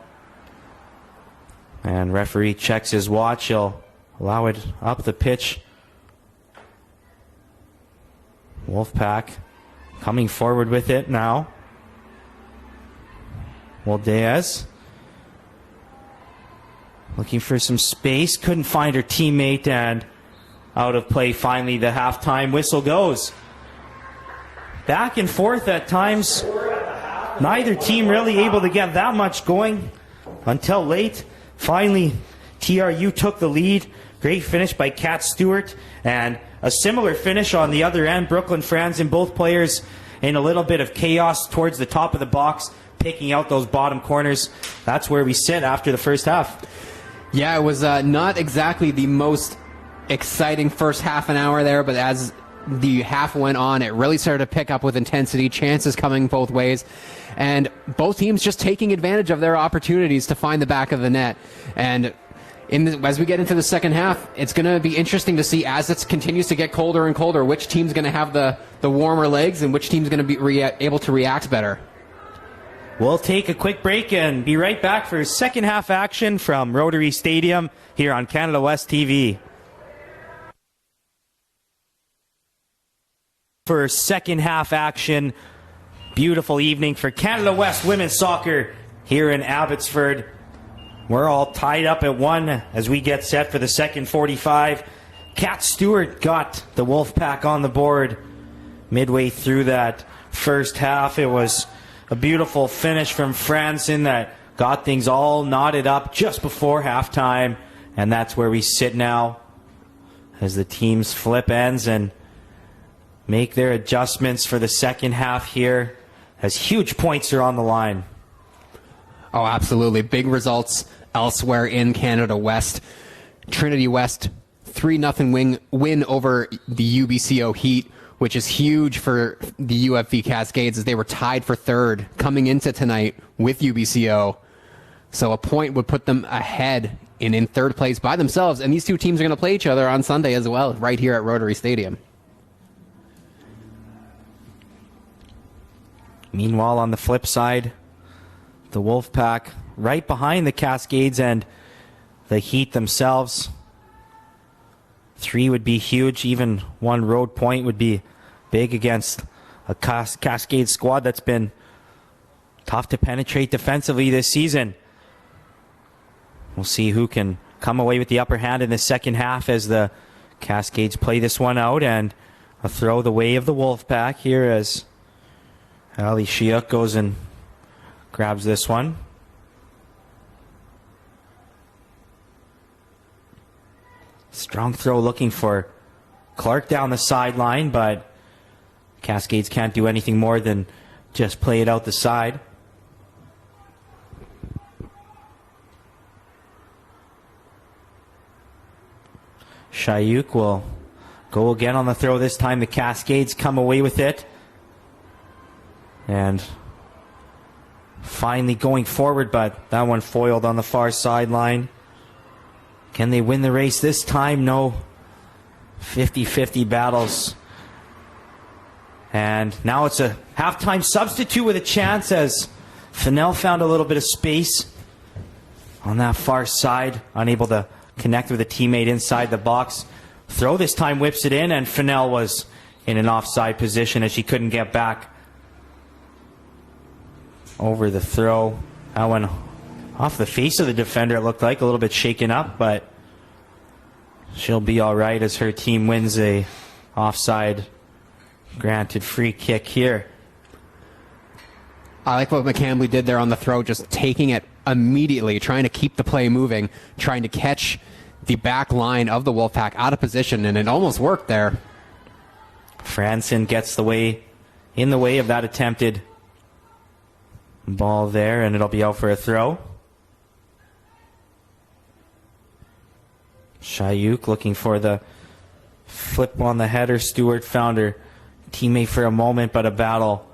B: And referee checks his watch. He'll allow it up the pitch. Wolfpack coming forward with it now. Diaz looking for some space. Couldn't find her teammate, and out of play finally. The halftime whistle goes. Back and forth at times. Neither team really able to get that much going until late. Finally, TRU took the lead. Great finish by Kat Stewart, and a similar finish on the other end. Brooklyn Franzen, both players in a little bit of chaos towards the top of the box, picking out those bottom corners. That's where we sit after the first half.
A: Yeah, it was not exactly the most exciting first half an hour there, but as the half went on, it really started to pick up with intensity, chances coming both ways, and both teams just taking advantage of their opportunities to find the back of the net. And as we get into the second half, it's going to be interesting to see, as it continues to get colder and colder, which team's going to have the warmer legs and which team's going to be able to react better.
B: We'll take a quick break and be right back for second half action from Rotary Stadium here on Canada West TV. For second half action, beautiful evening for Canada West women's soccer here in Abbotsford. We're all tied up at 1 as we get set for the second 45. Kat Stewart got the Wolfpack on the board midway through that first half. It was a beautiful finish from Franzen that got things all knotted up just before halftime. And that's where we sit now as the teams flip ends and make their adjustments for the second half here, as huge points are on the line.
A: Oh, absolutely. Big results elsewhere in Canada West. Trinity West, 3-0 win over the UBCO Heat, which is huge for the UFV Cascades, as they were tied for third coming into tonight with UBCO. So a point would put them ahead and in third place by themselves. And these two teams are going to play each other on Sunday as well, right here at Rotary Stadium.
B: Meanwhile, on the flip side, the Wolfpack right behind the Cascades and the Heat themselves. 3 would be huge. Even 1 road point would be big against a Cascade squad that's been tough to penetrate defensively this season. We'll see who can come away with the upper hand in the second half as the Cascades play this one out, and a throw the way of the Wolfpack here as Ali Shiuk goes and grabs this one. Strong throw looking for Clark down the sideline, but Cascades can't do anything more than just play it out the side. Shayuk will go again on the throw. This time the Cascades come away with it. And finally going forward, but that one foiled on the far sideline. Can they win the race this time? No. 50-50 battles. And now it's a halftime substitute with a chance as Fennell found a little bit of space on that far side, unable to connect with a teammate inside the box. Throw this time whips it in, and Fennell was in an offside position as she couldn't get back over the throw. That one off the face of the defender, it looked like, a little bit shaken up, but she'll be all right as her team wins a offside granted free kick here.
A: I like what McCambly did there on the throw, just taking it immediately, trying to keep the play moving, trying to catch the back line of the Wolfpack out of position, and it almost worked there.
B: Franson gets in the way of that attempted ball there, and it'll be out for a throw. Shayuk looking for the flip on the header. Stewart found her teammate for a moment, but a battle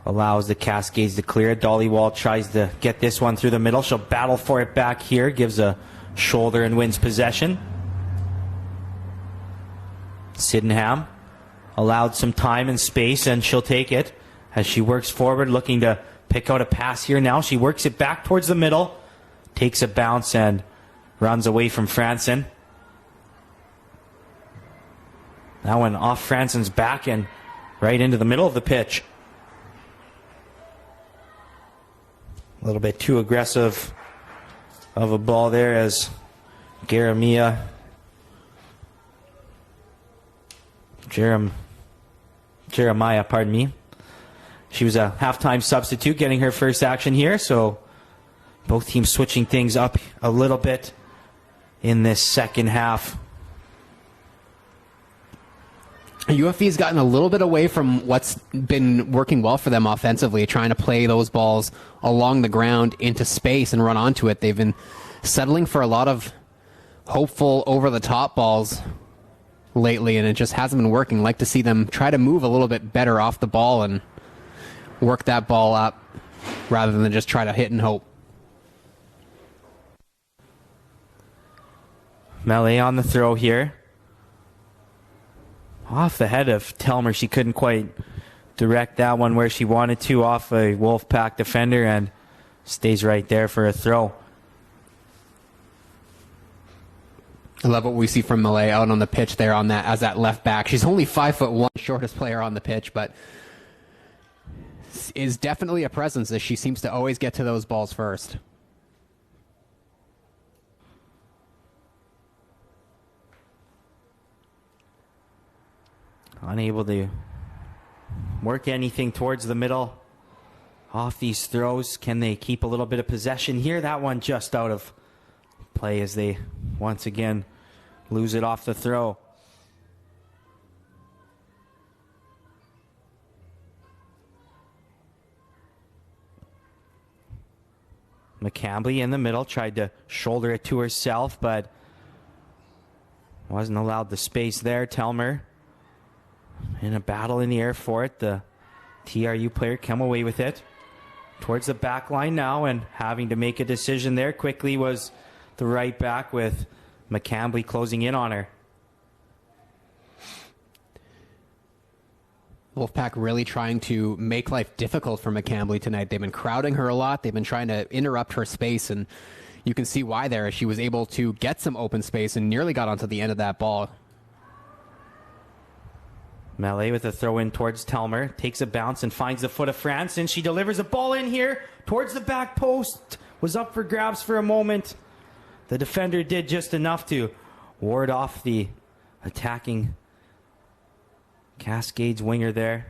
B: allows the Cascades to clear it. Dollywall tries to get this one through the middle. She'll battle for it back here, gives a shoulder and wins possession. Sydenham allowed some time and space, and she'll take it as she works forward, looking to pick out a pass here now. She works it back towards the middle, takes a bounce, and runs away from Franson. That one off Franson's back and right into the middle of the pitch. A little bit too aggressive of a ball there as Jeremiah pardon me. She was a halftime substitute getting her first action here, so both teams switching things up a little bit in this second half.
A: UFV's gotten a little bit away from what's been working well for them offensively, trying to play those balls along the ground into space and run onto it. They've been settling for a lot of hopeful over-the-top balls lately, and it just hasn't been working. I'd like to see them try to move a little bit better off the ball and work that ball up rather than just try to hit and hope.
B: Melee on the throw here. Off the head of Telmer. She couldn't quite direct that one where she wanted to, off a Wolfpack defender, and stays right there for a throw.
A: I love what we see from Malay out on the pitch there on that as that left back. She's only 5'1", shortest player on the pitch, but is definitely a presence as she seems to always get to those balls first.
B: Unable to work anything towards the middle off these throws. Can they keep a little bit of possession here? That one just out of play as they once again lose it off the throw. McCambly in the middle tried to shoulder it to herself, but wasn't allowed the space there. Telmer in a battle in the air for it. The TRU player come away with it towards the back line now, and having to make a decision there quickly was the right back, with McCambly closing in on her.
A: Wolfpack really trying to make life difficult for McCambly tonight. They've been crowding her a lot. They've been trying to interrupt her space, and you can see why there. She was able to get some open space and nearly got onto the end of that ball.
B: Melee with a throw in towards Telmer. Takes a bounce and finds the foot of Franson. She delivers a ball in here towards the back post. Was up for grabs for a moment. The defender did just enough to ward off the attacking Cascades winger there.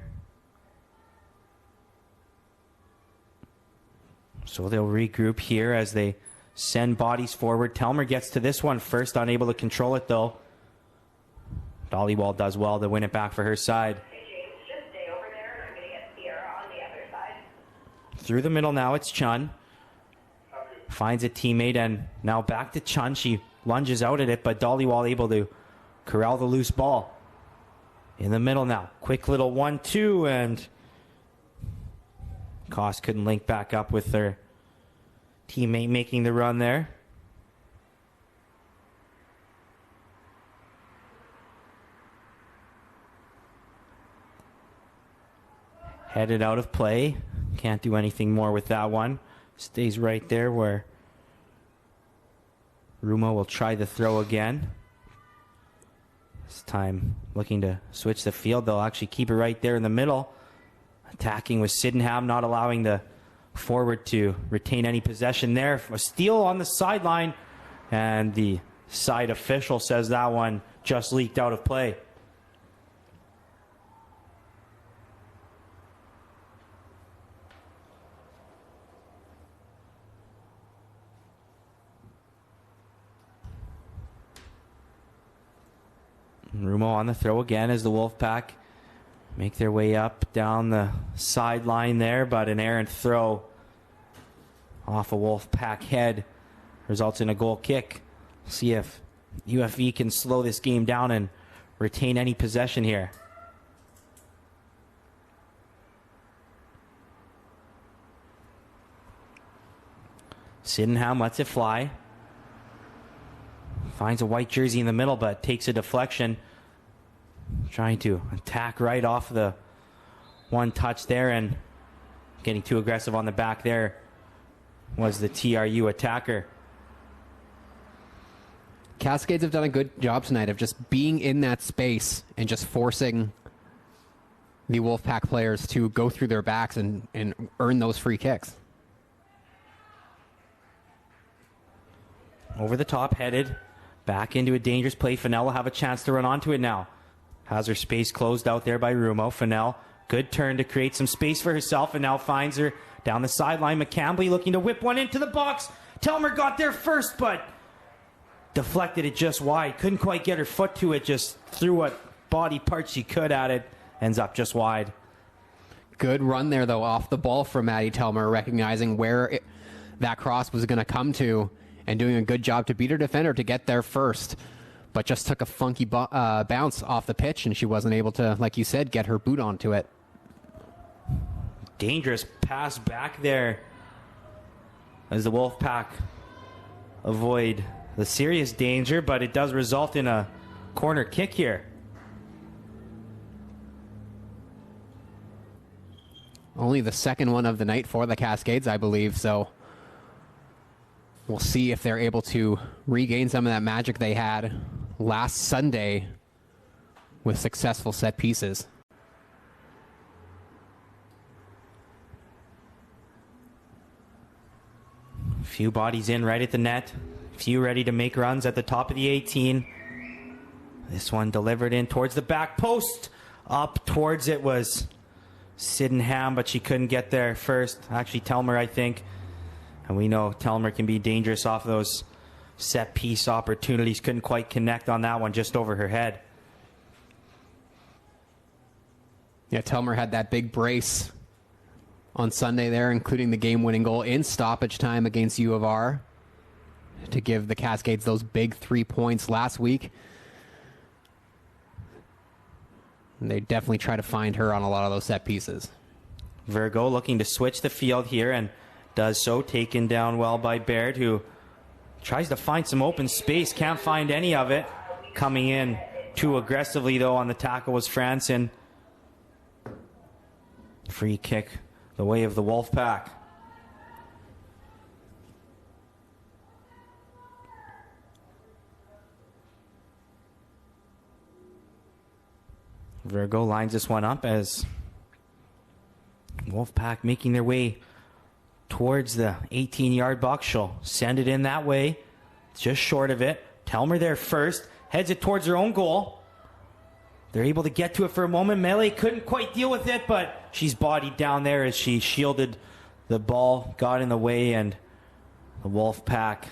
B: So they'll regroup here as they send bodies forward. Telmer gets to this one first, unable to control it though. Dollywall does well to win it back for her side. Through the middle now, it's Chun. Finds a teammate, and now back to Chun. She lunges out at it, but Dollywall able to corral the loose ball. In the middle now. Quick little 1-2, and Koss couldn't link back up with their teammate making the run there. Headed out of play. Can't do anything more with that one. Stays right there where Rumo will try the throw again. This time looking to switch the field. They'll actually keep it right there in the middle. Attacking with Sydenham, not allowing the forward to retain any possession there. A steal on the sideline, and the side official says that one just leaked out of play. Rumo on the throw again as the Wolfpack make their way up down the sideline there, but an errant throw off a Wolfpack head results in a goal kick. See if UFV can slow this game down and retain any possession here. Sydenham lets it fly. Finds a white jersey in the middle, but takes a deflection. Trying to attack right off the one touch there, and getting too aggressive on the back there was the TRU attacker.
A: Cascades have done a good job tonight of just being in that space and just forcing the Wolfpack players to go through their backs and earn those free kicks.
B: Over the top, headed back into a dangerous play. Fennell will have a chance to run onto it now. Has her space closed out there by Rumo. Fennell, good turn to create some space for herself, and now finds her down the sideline. McCambly looking to whip one into the box. Telmer got there first, but deflected it just wide. Couldn't quite get her foot to it. Just threw what body part she could at it. Ends up just wide.
A: Good run there, though, off the ball from Maddie Telmer, recognizing where that cross was going to come to and doing a good job to beat her defender to get there first. But just took a funky bounce off the pitch, and she wasn't able to, like you said, get her boot onto it.
B: Dangerous pass back there as the Wolfpack avoid the serious danger, but it does result in a corner kick here.
A: Only the second one of the night for the Cascades, I believe, so we'll see if they're able to regain some of that magic they had last Sunday with successful set pieces.
B: Few bodies in right at the net. Few ready to make runs at the top of the 18. This one delivered in towards the back post. Up towards it was Sydenham, but she couldn't get there first. Actually, Telmer, I think. And we know Telmer can be dangerous off those set piece opportunities. Couldn't quite connect on that one, just over her head.
A: Yeah, Telmer had that big brace on Sunday there, including the game-winning goal in stoppage time against U of R to give the Cascades those big 3 points last week. And they definitely try to find her on a lot of those set pieces.
B: Virgo looking to switch the field here, and does so, taken down well by Baird, who tries to find some open space, can't find any of it. Coming in too aggressively, though, on the tackle was Franson. Free kick the way of the Wolfpack. Virgo lines this one up as Wolfpack making their way towards the 18-yard box. She'll send it in that way. Just short of it. Telmer there first. Heads it towards her own goal. They're able to get to it for a moment. Melee couldn't quite deal with it, but she's bodied down there as she shielded the ball, got in the way, and the Wolfpack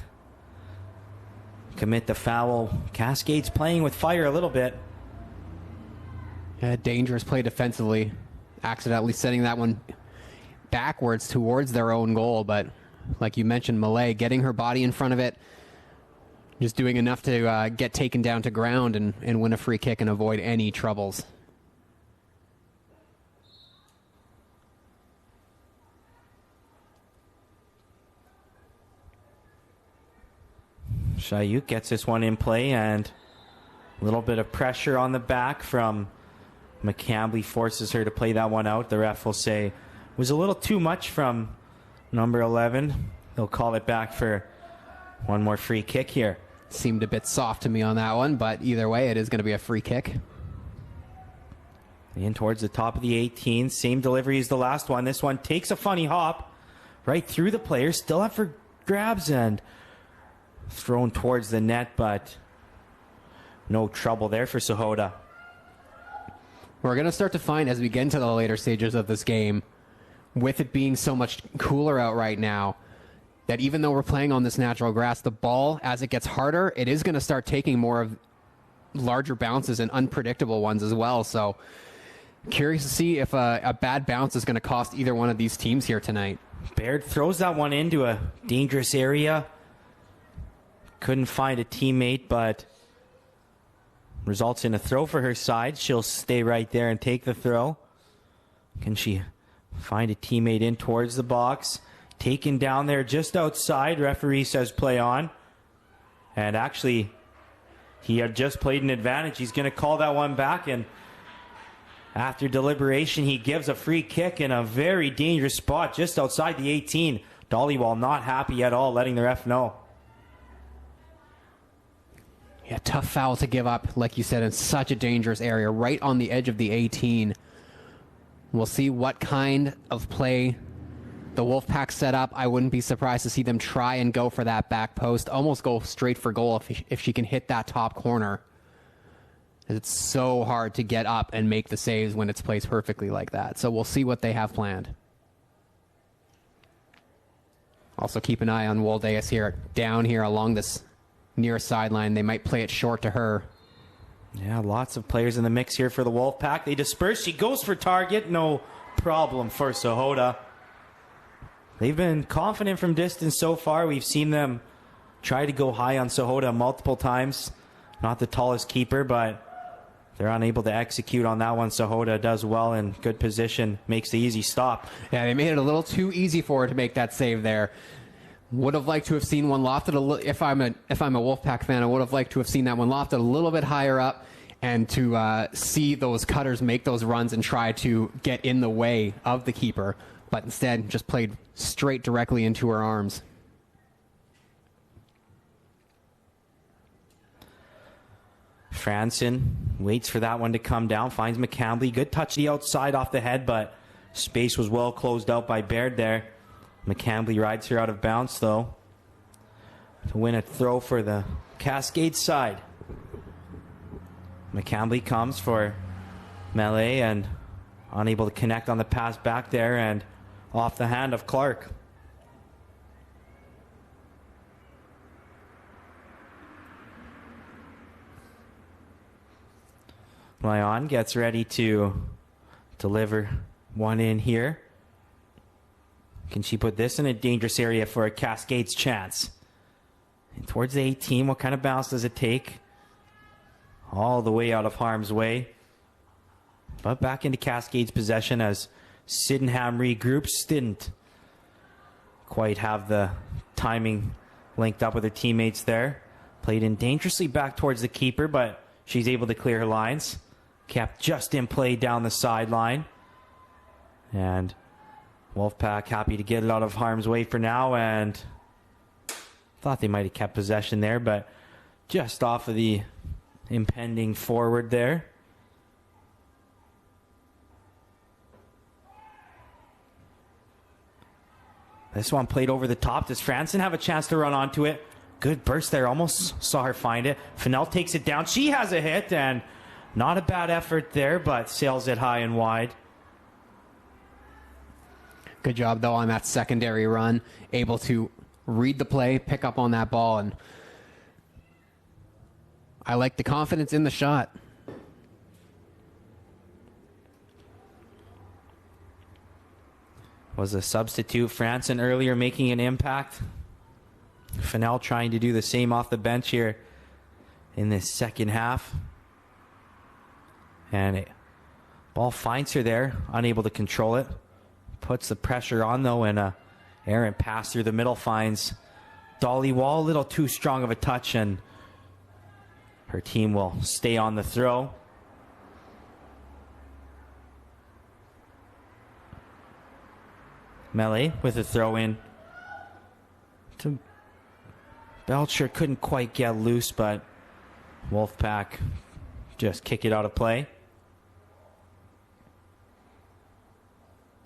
B: commit the foul. Cascades playing with fire a little bit.
A: Yeah, dangerous play defensively. Accidentally sending that one backwards towards their own goal, but like you mentioned, Malay getting her body in front of it, just doing enough to get taken down to ground and win a free kick and avoid any troubles.
B: Shayuk gets this one in play, and a little bit of pressure on the back from McCambly forces her to play that one out. The ref will say it was a little too much from number 11. They'll call it back for one more free kick here.
A: Seemed a bit soft to me on that one, but either way, it is going to be a free kick.
B: In towards the top of the 18. Same delivery as the last one. This one takes a funny hop right through the players. Still up for grabs and thrown towards the net, but no trouble there for Sahota.
A: We're going to start to find, as we get into the later stages of this game, with it being so much cooler out right now, that even though we're playing on this natural grass, the ball, as it gets harder, it is going to start taking more of larger bounces and unpredictable ones as well. So curious to see if a bad bounce is going to cost either one of these teams here tonight.
B: Baird throws that one into a dangerous area. Couldn't find a teammate, but results in a throw for her side. She'll stay right there and take the throw. Can she find a teammate in towards the box? Taken down there just outside. Referee says play on. And actually, he had just played an advantage. He's going to call that one back, and after deliberation, he gives a free kick in a very dangerous spot just outside the 18. Dollywall not happy at all, letting the ref know.
A: Yeah, tough foul to give up, like you said, in such a dangerous area, right on the edge of the 18. We'll see what kind of play the Wolfpack set up. I wouldn't be surprised to see them try and go for that back post, almost go straight for goal if she can hit that top corner. It's so hard to get up and make the saves when it's placed perfectly like that. So we'll see what they have planned. Also keep an eye on Waldeus here, down here along this near sideline. They might play it short to her.
B: Yeah, lots of players in the mix here for the Wolfpack. They disperse. She goes for target. No problem for Sahota. They've been confident from distance so far. We've seen them try to go high on Sahota multiple times. Not the tallest keeper, but they're unable to execute on that one. Sahota does well in good position, makes the easy stop.
A: Yeah, they made it a little too easy for her to make that save there. Would have liked to have seen one lofted a little. If I'm a Wolfpack fan, I would have liked to have seen that one lofted a little bit higher up, and to see those cutters make those runs and try to get in the way of the keeper. But instead, just played straight directly into her arms.
B: Franson waits for that one to come down, finds McCambly. Good touch the outside off the head, but space was well closed out by Baird there. McCambly rides her out of bounds, though, to win a throw for the Cascade side. McCambly comes for melee and unable to connect on the pass back there and off the hand of Clark. Lyon gets ready to deliver one in here. Can she put this in a dangerous area for a Cascades chance? And towards the 18, what kind of bounce does it take? All the way out of harm's way. But back into Cascades possession as Sydenham regroups. Didn't quite have the timing linked up with her teammates there. Played in dangerously back towards the keeper, but she's able to clear her lines. Kept just in play down the sideline. And Wolfpack happy to get it out of harm's way for now, and thought they might have kept possession there, but just off of the impending forward there. This one played over the top. Does Franson have a chance to run onto it? Good burst there. Almost saw her find it. Fennell takes it down. She has a hit, and not a bad effort there, but sails it high and wide.
A: Good job, though, on that secondary run. Able to read the play, pick up on that ball, and I like the confidence in the shot.
B: was a substitute. Franson earlier making an impact. Fennell trying to do the same off the bench here in this second half. And ball finds her there, unable to control it. Puts the pressure on though, and a errant pass through the middle finds Dolly Wall. A little too strong of a touch, and her team will stay on the throw. Melee with a throw in to Belcher. Couldn't quite get loose, but Wolfpack just kick it out of play.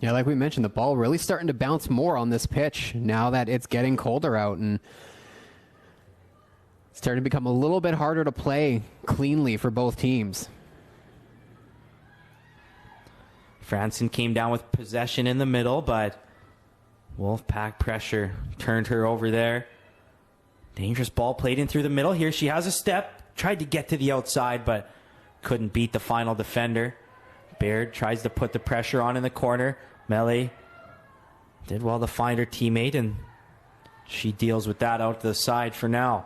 A: Yeah, like we mentioned, the ball really starting to bounce more on this pitch now that it's getting colder out, and it's starting to become a little bit harder to play cleanly for both teams.
B: Franson came down with possession in the middle, but Wolfpack pressure turned her over there. Dangerous ball played in through the middle. Here she has a step. Tried to get to the outside, but couldn't beat the final defender. Baird tries to put the pressure on in the corner. Melee did well to find her teammate, and she deals with that out to the side for now.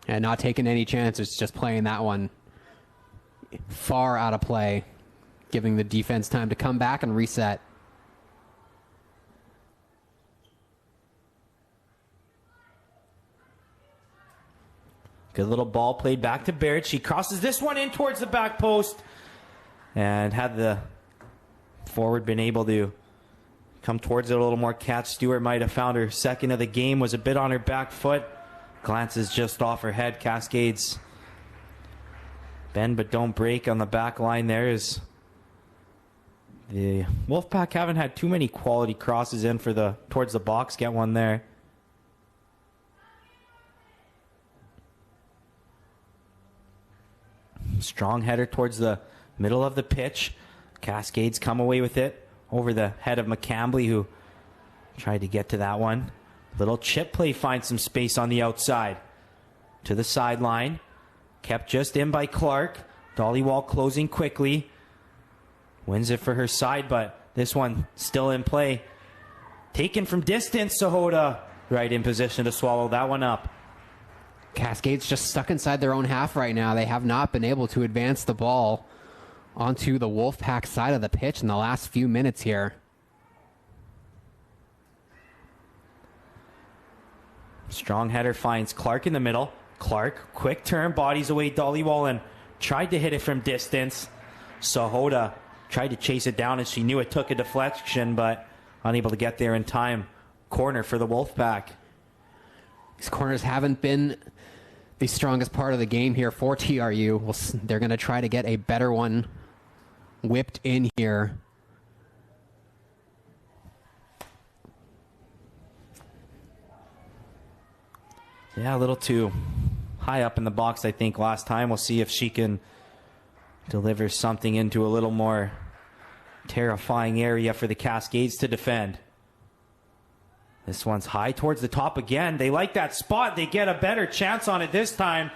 A: And not taking any chances, just playing that one far out of play, giving the defense time to come back and reset.
B: Good little ball played back to Baird. She crosses this one in towards the back post. And had the forward been able to come towards it a little more, Kat Stewart might have found her second of the game. Was a bit on her back foot. Glances just off her head. Cascades bend but don't break on the back line there. Is the Wolfpack haven't had too many quality crosses in for the towards the box. Get one there. Strong header towards the middle of the pitch. Cascades come away with it over the head of McCambly, who tried to get to that one. Little chip play finds some space on the outside. To the sideline. Kept just in by Clark. Dollywall closing quickly. Wins it for her side, but this one still in play. Taken from distance, Sahota right in position to swallow that one up.
A: Cascades just stuck inside their own half right now. They have not been able to advance the ball onto the Wolfpack side of the pitch in the last few minutes here.
B: Strong header finds Clark in the middle. Clark, quick turn, bodies away Dollywall and tried to hit it from distance. Sahota tried to chase it down, and she knew it took a deflection, but unable to get there in time. Corner for the Wolfpack.
A: These corners haven't been the strongest part of the game here for TRU. They're going to try to get a better one whipped in here.
B: Yeah, a little too high up in the box, I think, last time. We'll see if she can deliver something into a little more terrifying area for the Cascades to defend. This one's high towards the top again. They like that spot. They get a better chance on it this time,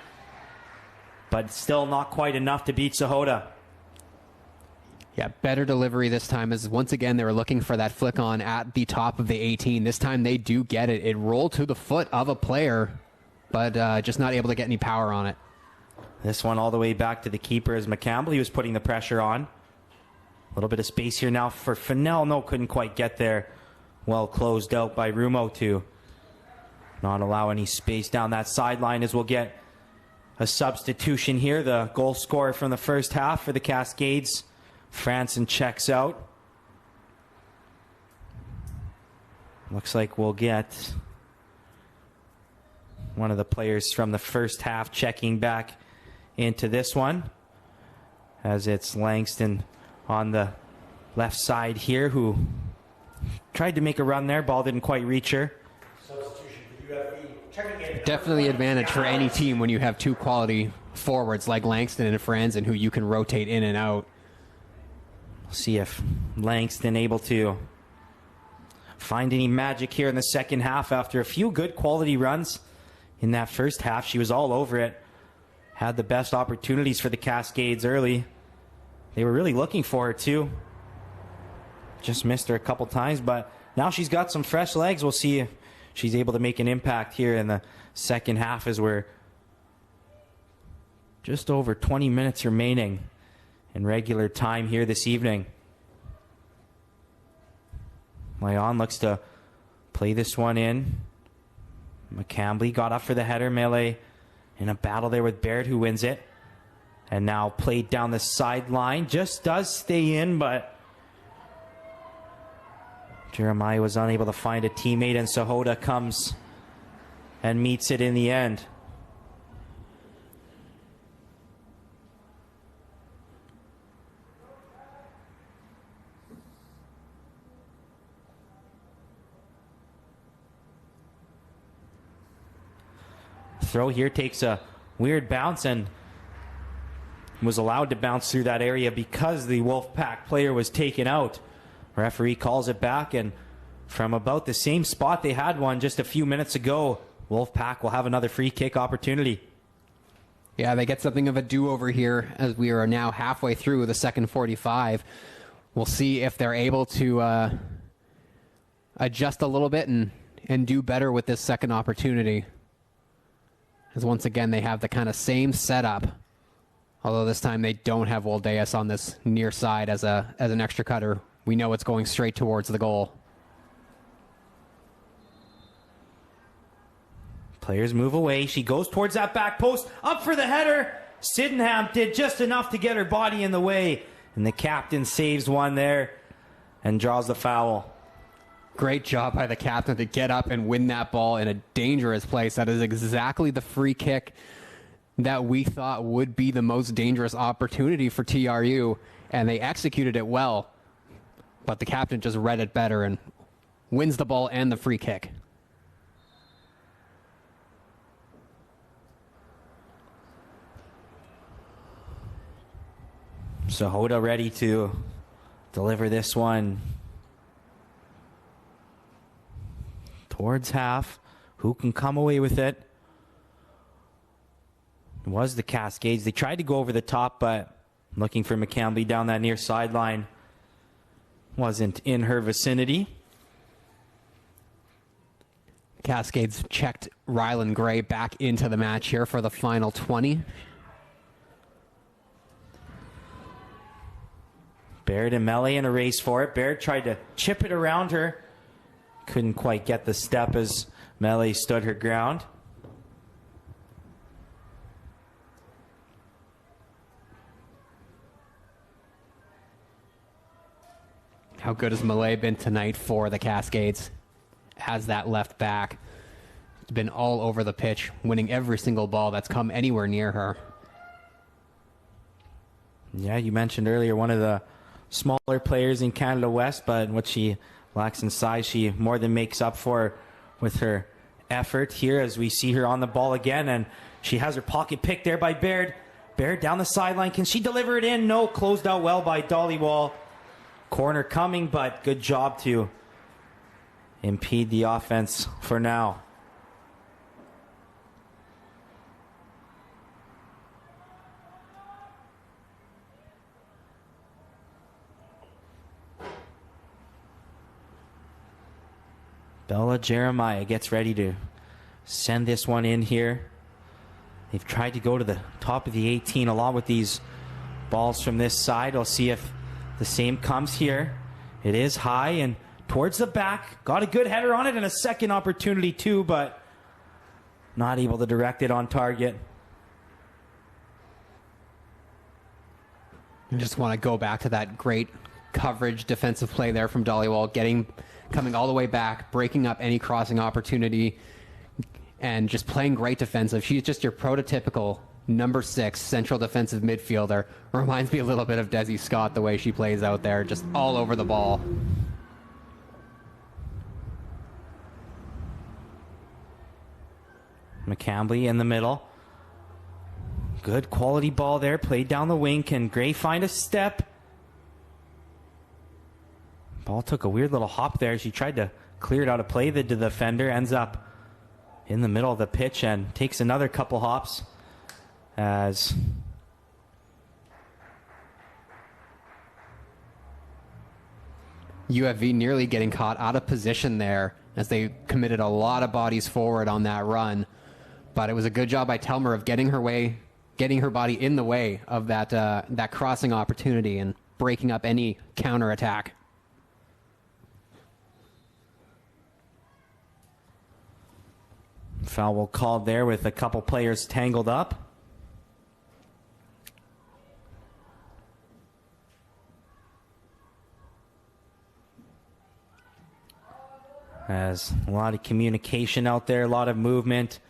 B: but still not quite enough to beat Sahota.
A: Yeah, better delivery this time, as once again they were looking for that flick on at the top of the 18. This time they do get it. It rolled to the foot of a player, but just not able to get any power on it.
B: This one all the way back to the keeper as McCambly was putting the pressure on. A little bit of space here now for Fennell. No, couldn't quite get there. Well closed out by Rumo to not allow any space down that sideline, as we'll get a substitution here. The goal scorer from the first half for the Cascades, Franson, checks out. Looks like we'll get one of the players from the first half checking back into this one, as it's Langston on the left side here, who tried to make a run there. Ball didn't quite reach her.
A: Definitely advantage for any team when you have two quality forwards like Langston and Franzen, who you can rotate in and out.
B: See if Langston able to find any magic here in the second half after a few good quality runs in that first half. She was all over it. Had the best opportunities for the Cascades early. They were really looking for her too. Just missed her a couple times, but now she's got some fresh legs. We'll see if she's able to make an impact here in the second half, as we're just over 20 minutes remaining in regular time here this evening. Lyon looks to play this one in. McCambly got up for the header. Melee in a battle there with Baird, who wins it. And now played down the sideline. Just does stay in, but Jeremiah was unable to find a teammate, and Sahota comes and meets it in the end. Throw here takes a weird bounce and was allowed to bounce through that area because the Wolfpack player was taken out. Referee calls it back, and from about the same spot they had one just a few minutes ago, Wolfpack will have another free kick opportunity.
A: Yeah, they get something of a do-over here as we are now halfway through the second 45. We'll see if they're able to adjust a little bit and do better with this second opportunity. As once again, they have the kind of same setup, although this time they don't have Woldeas on this near side as an extra cutter. We know it's going straight towards the goal.
B: Players move away. She goes towards that back post. Up for the header. Sydenham did just enough to get her body in the way. And the captain saves one there and draws the foul.
A: Great job by the captain to get up and win that ball in a dangerous place. That is exactly the free kick that we thought would be the most dangerous opportunity for TRU, and they executed it well. But the captain just read it better and wins the ball and the free kick.
B: Sahota ready to deliver this one towards half. Who can come away with it? It was the Cascades. They tried to go over the top, but looking for McCambly down that near sideline. Wasn't in her vicinity.
A: Cascades checked Ryland Gray back into the match here for the final 20.
B: Baird and Melee in a race for it. Baird tried to chip it around her. Couldn't quite get the step as Melee stood her ground.
A: How good has Malay been tonight for the Cascades? Has that left back. It's been all over the pitch, winning every single ball that's come anywhere near her.
B: Yeah, you mentioned earlier one of the smaller players in Canada West, but what she lacks in size, she more than makes up for with her effort here as we see her on the ball again, and she has her pocket picked there by Baird. Baird down the sideline. Can she deliver it in? No, closed out well by Dollywall. Corner coming, but good job to impede the offense for now. Bella Jeremiah gets ready to send this one in here. They've tried to go to the top of the 18 a lot with these balls from this side. I'll see if the same comes here. It is high and towards the back. Got a good header on it and a second opportunity too, but not able to direct it on target.
A: I just want to go back to that great coverage defensive play there from Dollywall, coming all the way back, breaking up any crossing opportunity, and just playing great defensive. She's just your prototypical number 6 central defensive midfielder. Reminds me a little bit of Desi Scott, the way she plays out there, just all over the ball.
B: McCambly in the middle. Good quality ball there, played down the wing. Can Gray find a step? Ball took a weird little hop there. She tried to clear it out of play. The defender ends up in the middle of the pitch and takes another couple hops as
A: UFV nearly getting caught out of position there as they committed a lot of bodies forward on that run. But it was a good job by Telmer of getting her body in the way of that crossing opportunity and breaking up any counterattack.
B: Foul called there with a couple players tangled up. As a lot of communication out there, a lot of movement,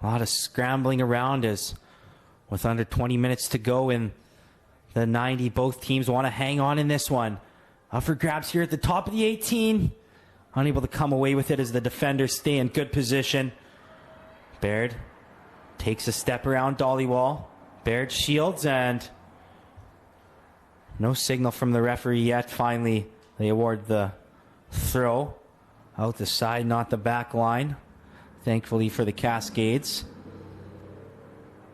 B: a lot of scrambling around as with under 20 minutes to go in the 90, both teams want to hang on in this one. Up for grabs here at the top of the 18. Unable to come away with it as the defenders stay in good position. Baird takes a step around Dollywall. Baird shields and no signal from the referee yet. Finally, they award the throw. Out the side, not the back line. Thankfully for the Cascades.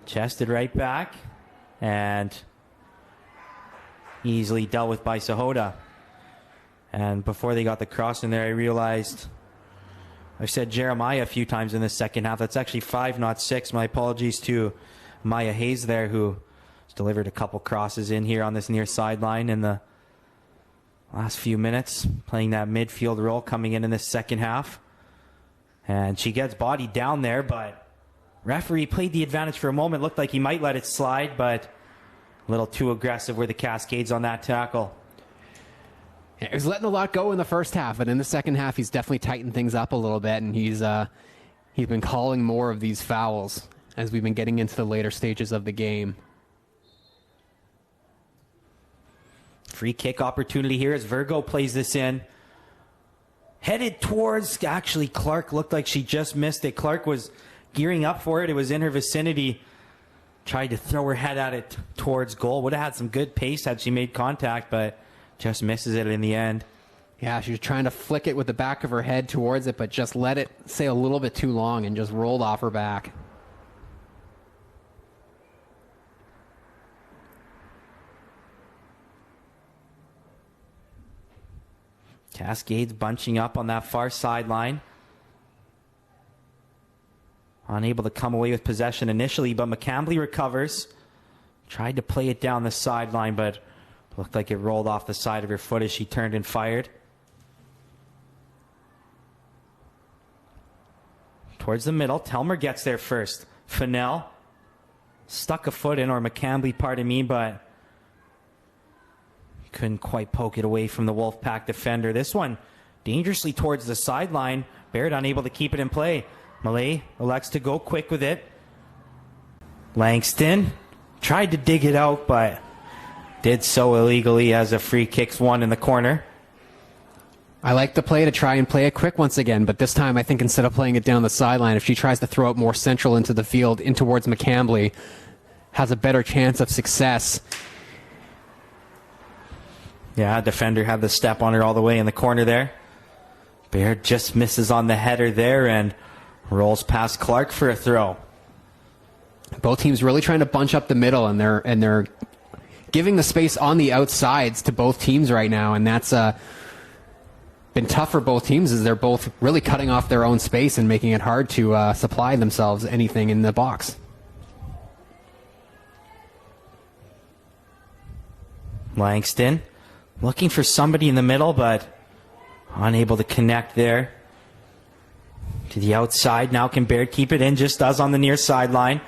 B: Chested right back. And easily dealt with by Sahota. And before they got the cross in there, I realized I've said Jeremiah a few times in the second half. That's actually 5, not 6. My apologies to Maya Hayes there, who has delivered a couple crosses in here on this near sideline in the last few minutes, playing that midfield role coming in this second half. And she gets bodied down there, but referee played the advantage for a moment. Looked like he might let it slide, but a little too aggressive were the Cascades on that tackle.
A: Yeah, he was letting a lot go in the first half, but in the second half, he's definitely tightened things up a little bit, and he's been calling more of these fouls as we've been getting into the later stages of the game.
B: Free kick opportunity here as Virgo plays this in. Headed towards, actually Clark looked like she just missed it. Clark was gearing up for it. It was in her vicinity. Tried to throw her head at it towards goal. Would have had some good pace had she made contact, but just misses it in the end.
A: Yeah, she was trying to flick it with the back of her head towards it, but just let it sail a little bit too long and just rolled off her back.
B: Cascades bunching up on that far sideline. Unable to come away with possession initially, but McCambly recovers. Tried to play it down the sideline, but looked like it rolled off the side of her foot as she turned and fired. Towards the middle, Telmer gets there first. Fennell stuck a foot in, or McCambly, pardon me, but couldn't quite poke it away from the Wolfpack defender. This one dangerously towards the sideline. Baird unable to keep it in play. Malay elects to go quick with it. Langston tried to dig it out, but did so illegally as a free kick's won in the corner.
A: I like the play to try and play it quick once again, but this time I think instead of playing it down the sideline, if she tries to throw it more central into the field, in towards McCambly, has a better chance of success.
B: Yeah, defender had the step on her all the way in the corner there. Baird just misses on the header there and rolls past Clark for a throw.
A: Both teams really trying to bunch up the middle, and they're giving the space on the outsides to both teams right now, and that's been tough for both teams as they're both really cutting off their own space and making it hard to supply themselves anything in the box.
B: Langston looking for somebody in the middle, but unable to connect there. To the outside. Now can Baird keep it in? Just does on the near sideline.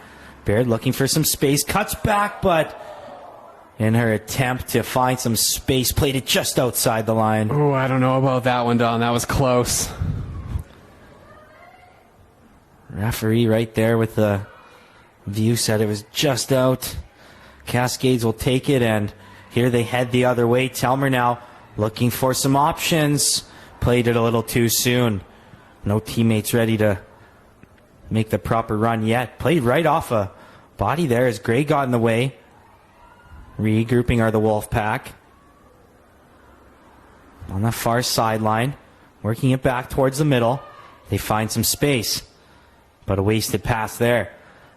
B: Baird looking for some space. Cuts back, but in her attempt to find some space, played it just outside the line.
A: Oh, I don't know about that one, Don. That was close.
B: Referee right there with the view said it was just out. Cascades will take it, and here they head the other way. Telmer now looking for some options. Played it a little too soon. No teammates ready to make the proper run yet. Played right off a body there as Gray got in the way. Regrouping are the Wolfpack. On the far sideline. Working it back towards the middle. They find some space. But a wasted pass there.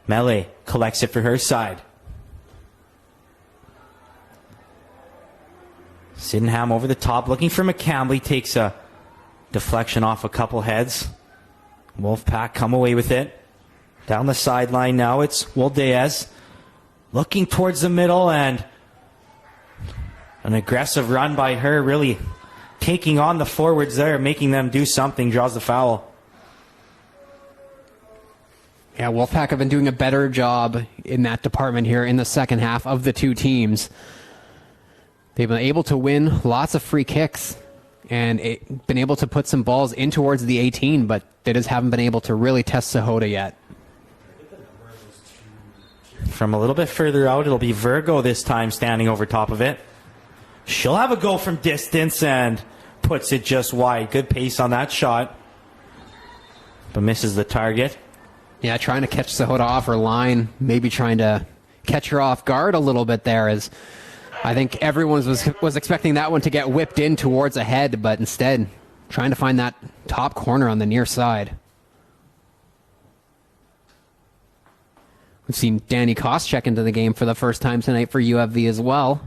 B: Melee collects it for her side. Sydenham over the top, looking for McCambly, takes a deflection off a couple heads. Wolfpack come away with it. Down the sideline now, it's Woldez looking towards the middle, and an aggressive run by her, really taking on the forwards there, making them do something, draws the foul.
A: Yeah, Wolfpack have been doing a better job in that department here in the second half of the two teams. They've been able to win lots of free kicks and been able to put some balls in towards the 18, but they just haven't been able to really test Sahota yet.
B: From a little bit further out, it'll be Virgo this time standing over top of it. She'll have a go from distance and puts it just wide. Good pace on that shot, but misses the target.
A: Yeah, trying to catch Sahota off her line, maybe trying to catch her off guard a little bit there, as I think everyone was expecting that one to get whipped in towards a head, but instead trying to find that top corner on the near side. We've seen Danny Koss check into the game for the first time tonight for UFV as well.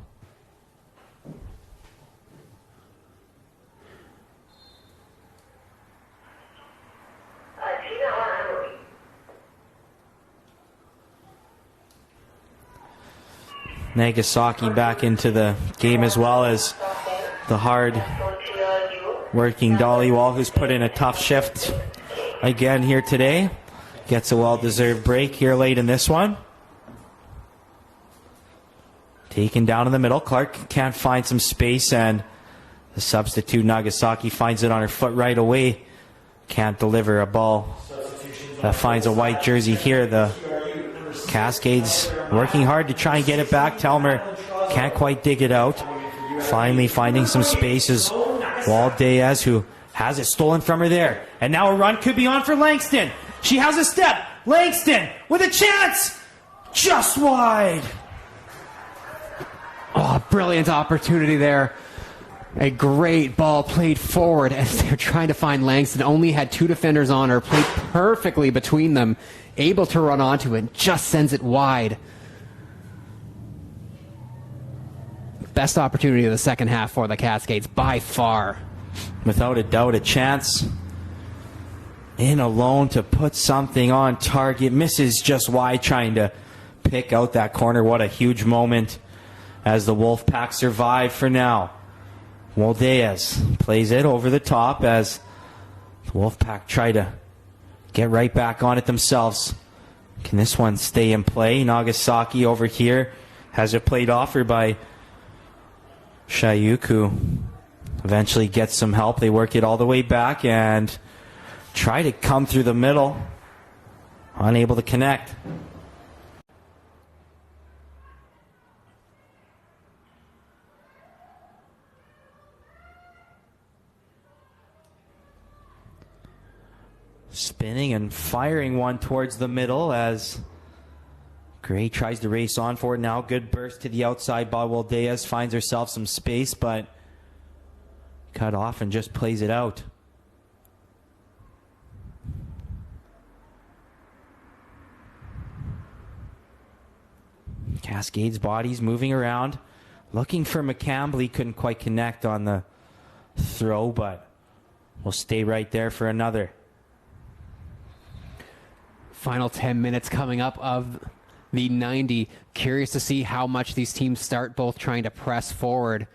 B: Nagasaki back into the game as well as the hard working Dollywall, who's put in a tough shift again here today. Gets a well-deserved break here late in this one. Taken down in the middle. Clark can't find some space, and the substitute Nagasaki finds it on her foot right away. Can't deliver a ball that finds a white jersey here. The Cascades working hard to try and get it back. Telmer can't quite dig it out. Finally finding some spaces. Waldez, who has it stolen from her there. And now a run could be on for Langston. She has a step. Langston with a chance. Just wide.
A: Oh, brilliant opportunity there. A great ball played forward as they're trying to find Langston. Only had two defenders on her. Played perfectly between them. Able to run onto it. Just sends it wide. Best opportunity of the second half for the Cascades by far.
B: Without a doubt, a chance in alone to put something on target. Misses just wide, trying to pick out that corner. What a huge moment as the Wolfpack survive for now. Woldez plays it over the top as the Wolfpack try to get right back on it themselves. Can this one stay in play? Nagasaki over here has it played off her by Shayuk, who eventually gets some help. They work it all the way back and try to come through the middle. Unable to connect. Spinning and firing one towards the middle as Gray tries to race on for it now. Good burst to the outside by Waldez. Finds herself some space, but cut off and just plays it out. Cascades bodies moving around. Looking for McCambly. Couldn't quite connect on the throw, but will stay right there for another.
A: Final 10 minutes coming up of the 90. Curious to see how much these teams start both trying to press forward.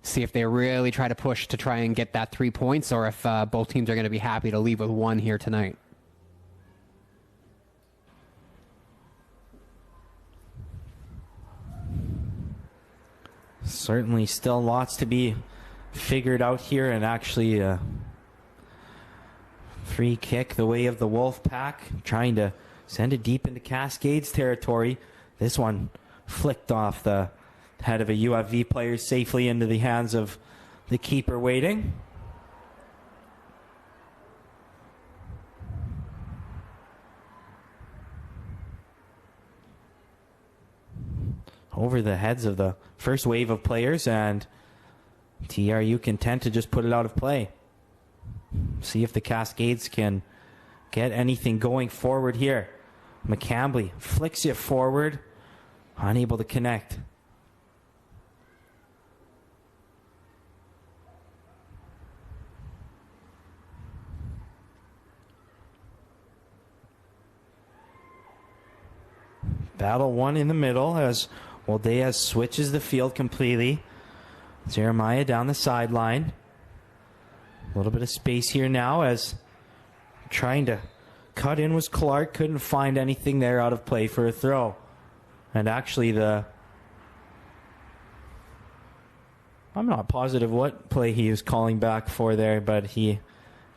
A: See if they really try to push to try and get that 3 points, or if both teams are going to be happy to leave with one here tonight.
B: Certainly still lots to be figured out here, and actually free kick the way of the Wolfpack, trying to send it deep into Cascades territory. This one flicked off the head of a UFV player safely into the hands of the keeper waiting. Over the heads of the first wave of players, and TRU content to just put it out of play. See if the Cascades can get anything going forward here. McCambly flicks it forward, unable to connect. Battle one in the middle as Waldea switches the field completely. Jeremiah down the sideline. A little bit of space here now as trying to cut in was Clark. Couldn't find anything there out of play for a throw. And actually I'm not positive what play he was calling back for there, but he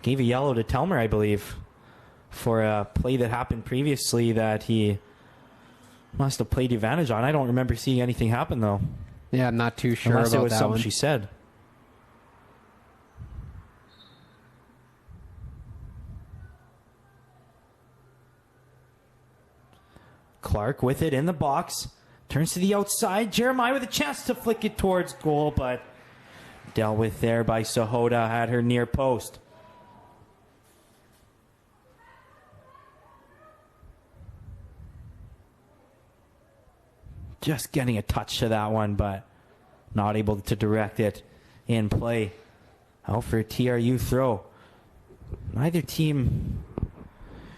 B: gave a yellow to Telmer, I believe, for a play that happened previously that he must have played advantage on. I don't remember seeing anything happen, though.
A: Yeah, I'm not too sure
B: Unless
A: about
B: it was
A: that
B: something
A: one.
B: she said. Clark with it in the box. Turns to the outside. Jeremiah with a chance to flick it towards goal, but dealt with there by Sahota at her near post. Just getting a touch to that one, but not able to direct it in play. Out for a TRU throw. Neither team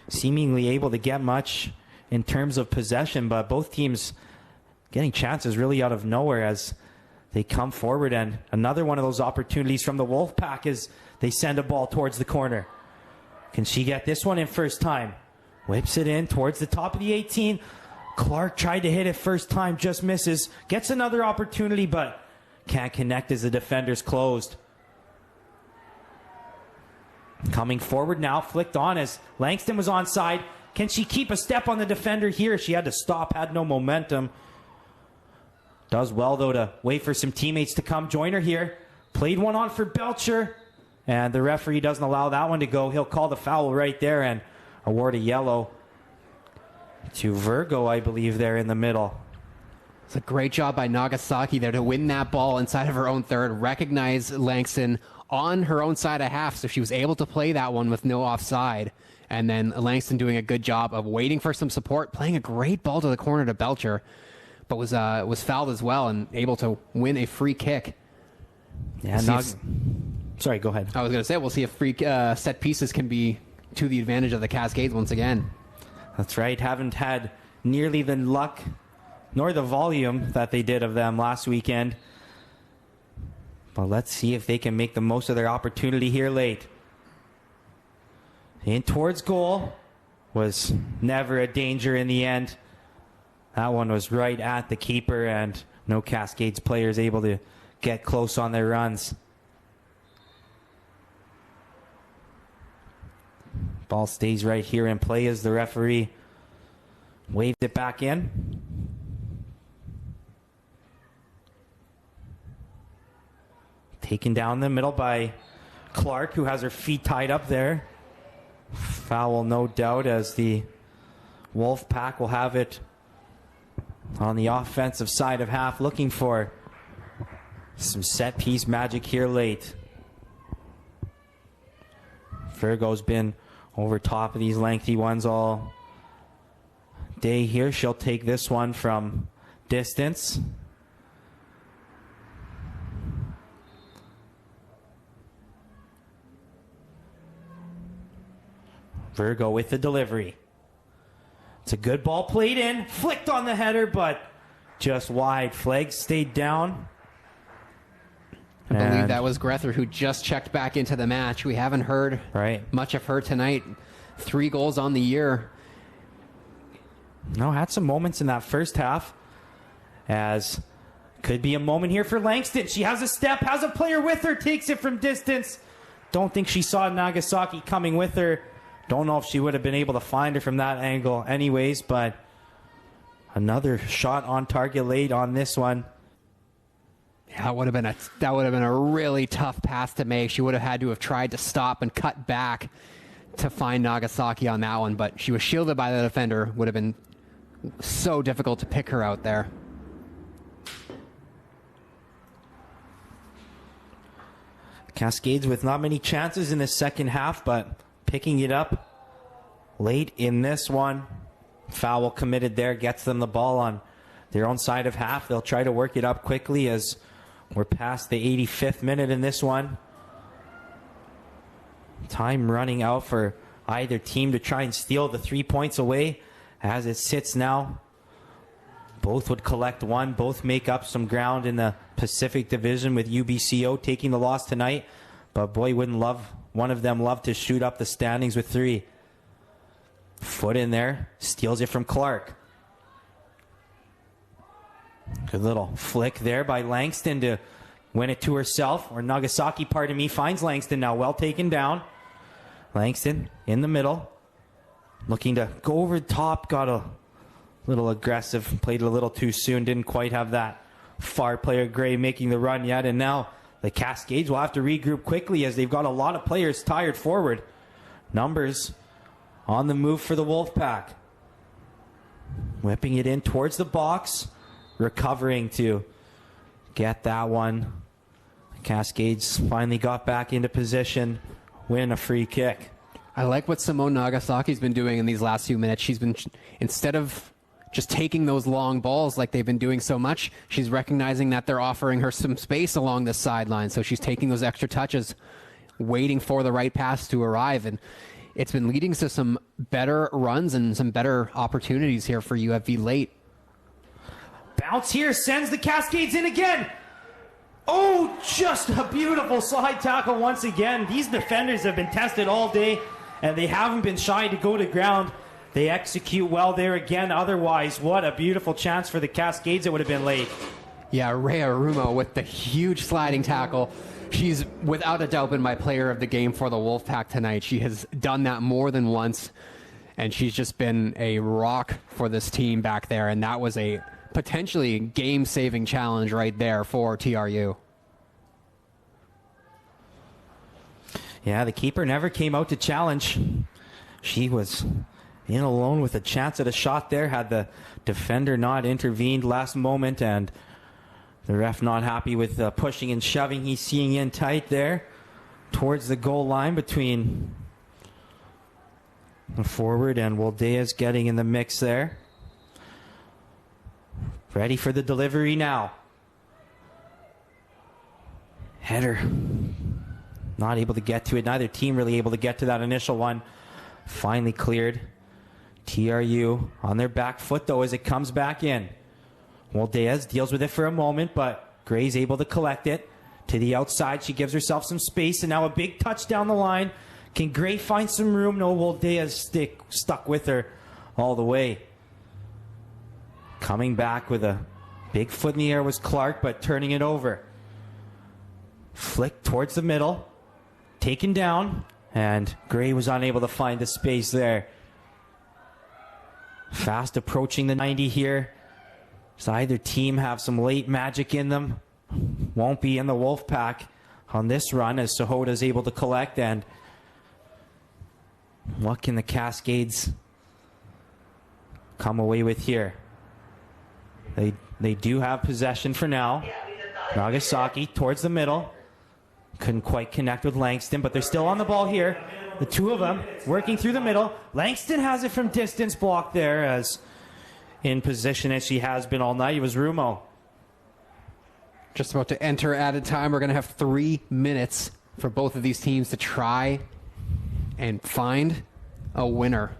B: seemingly able to get much in terms of possession, but both teams getting chances really out of nowhere as they come forward. And another one of those opportunities from the Wolfpack is they send a ball towards the corner. Can she get this one in first time? Whips it in towards the top of the 18. Clark tried to hit it first time, just misses. Gets another opportunity, but can't connect as the defender's closed. Coming forward now, flicked on as Langston was onside. Can she keep a step on the defender here? She had to stop, had no momentum. Does well, though, to wait for some teammates to come join her here. Played one on for Belcher, and the referee doesn't allow that one to go. He'll call the foul right there and award a yellow to Virgo, I believe, there in the middle.
A: It's a great job by Nagasaki there to win that ball inside of her own third, recognize Langston on her own side of half, so she was able to play that one with no offside. And then Langston doing a good job of waiting for some support, playing a great ball to the corner to Belcher, but was fouled as well and able to win a free kick.
B: Yeah, sorry, go ahead.
A: I was going to say, we'll see if free set pieces can be to the advantage of the Cascades once again.
B: That's right. Haven't had nearly the luck nor the volume that they did of them last weekend. But let's see if they can make the most of their opportunity here late. In towards goal. Was never a danger in the end. That one was right at the keeper, and no Cascades players able to get close on their runs. Ball stays right here in play as the referee waves it back in. Taken down the middle by Clark, who has her feet tied up there. Foul, no doubt, as the Wolfpack will have it on the offensive side of half, looking for some set-piece magic here late. Virgo's been over top of these lengthy ones all day here. She'll take this one from distance. Virgo with the delivery. It's a good ball played in, flicked on the header, but just wide. Flag stayed down.
A: I believe that was Grether, who just checked back into the match. We haven't heard much of her tonight. 3 goals on the year.
B: No, had some moments in that first half, as could be a moment here for Langston. She has a step, has a player with her, takes it from distance. Don't think she saw Nagasaki coming with her. Don't know if she would have been able to find her from that angle anyways, but another shot on target late on this one.
A: Yeah, that would have been a really tough pass to make. She would have had to have tried to stop and cut back to find Nagasaki on that one, but she was shielded by the defender. Would have been so difficult to pick her out there.
B: Cascades with not many chances in the second half, but picking it up late in this one. Foul committed there, gets them the ball on their own side of half. They'll try to work it up quickly as we're past the 85th minute in this one. Time running out for either team to try and steal the 3 points away as it sits now Both would collect one. Both make up some ground in the Pacific Division with UBCO taking the loss tonight. But boy, wouldn't one of them love to shoot up the standings with 3. Foot in there. Steals it from Clark. Good little flick there by Langston to win it to herself. Or Nagasaki, pardon me, finds Langston now. Well taken down. Langston in the middle. Looking to go over the top. Got a little aggressive. Played it a little too soon. Didn't quite have that far player Gray making the run yet. And now the Cascades will have to regroup quickly as they've got a lot of players tired forward. Numbers on the move for the Wolfpack. Whipping it in towards the box. Recovering to get that one. Cascades finally got back into position. Win a free kick.
A: I like what Simone Nagasaki's been doing in these last few minutes. She's been, instead of just taking those long balls like they've been doing so much, she's recognizing that they're offering her some space along the sideline. So she's taking those extra touches, waiting for the right pass to arrive. And it's been leading to some better runs and some better opportunities here for UFV late.
B: Bounce here, sends the Cascades in again. Oh, just a beautiful slide tackle once again. These defenders have been tested all day, and they haven't been shy to go to ground. They execute well there again. Otherwise, what a beautiful chance for the Cascades it would have been late.
A: Yeah, Rhea Rumo with the huge sliding tackle. She's without a doubt been my player of the game for the Wolfpack tonight. She has done that more than once, and she's just been a rock for this team back there, and that was a potentially game-saving challenge right there for TRU.
B: Yeah, the keeper never came out to challenge. She was in alone with a chance at a shot there. Had the defender not intervened last moment, and the ref not happy with the pushing and shoving he's seeing in tight there towards the goal line between the forward and Waldeas getting in the mix there. Ready for the delivery now. Header. Not able to get to it. Neither team really able to get to that initial one. Finally cleared. TRU on their back foot, though, as it comes back in. Waldeas deals with it for a moment, but Gray's able to collect it. To the outside, she gives herself some space, and now a big touch down the line. Can Gray find some room? No, Waldeas stuck with her all the way. Coming back with a big foot in the air was Clark, but turning it over. Flick towards the middle. Taken down, and Gray was unable to find the space there. Fast approaching the 90 here. So either team have some late magic in them. Won't be in the Wolfpack on this run as Sahota is able to collect. And what can the Cascades come away with here? They do have possession for now. Nagasaki towards the middle. Couldn't quite connect with Langston, but they're still on the ball here. The two of them working through the middle. Langston has it from distance, blocked there, as in position as she has been all night. It was Rumo.
A: Just about to enter added time. We're going to have 3 minutes for both of these teams to try and find a winner.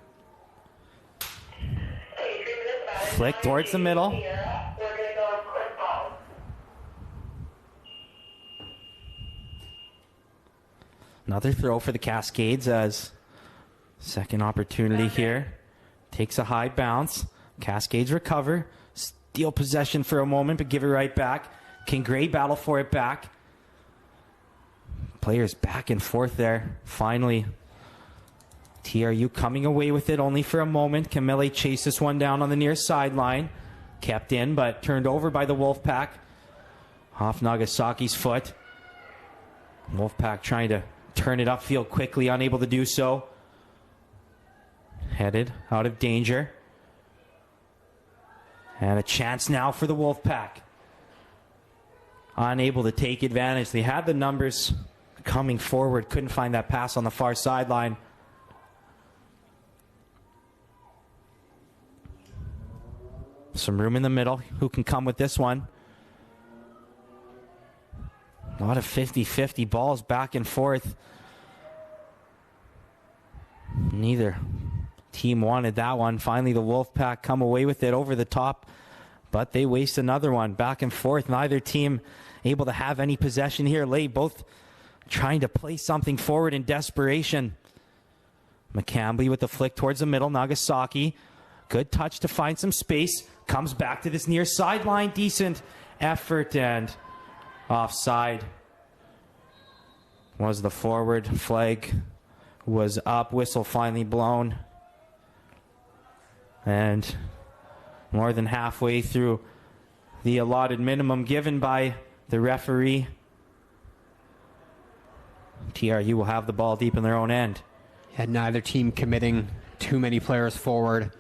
B: Flick towards the middle. Another throw for the Cascades as second opportunity here. Takes a high bounce. Cascades recover. Steal possession for a moment, but give it right back. Can Gray battle for it back? Players back and forth there. Finally, TRU coming away with it only for a moment. Camille chased this one down on the near sideline. Kept in, but turned over by the Wolfpack. Off Nagasaki's foot. Wolfpack trying to turn it upfield quickly, unable to do so. Headed out of danger. And a chance now for the Wolfpack. Unable to take advantage. They had the numbers coming forward. Couldn't find that pass on the far sideline. Some room in the middle. Who can come with this one? A lot of 50-50 balls back and forth. Neither team wanted that one. Finally, the Wolfpack come away with it over the top but they waste another one. Back and forth. Neither team able to have any possession here late. Both trying to play something forward in desperation. McCambly with the flick towards the middle. Nagasaki. Good touch to find some space. Comes back to this near sideline. Decent effort and offside. Was the forward. Flag was up. Whistle finally blown. And more than halfway through the allotted minimum given by the referee, TRU will have the ball deep in their own end.
A: And neither team committing too many players forward.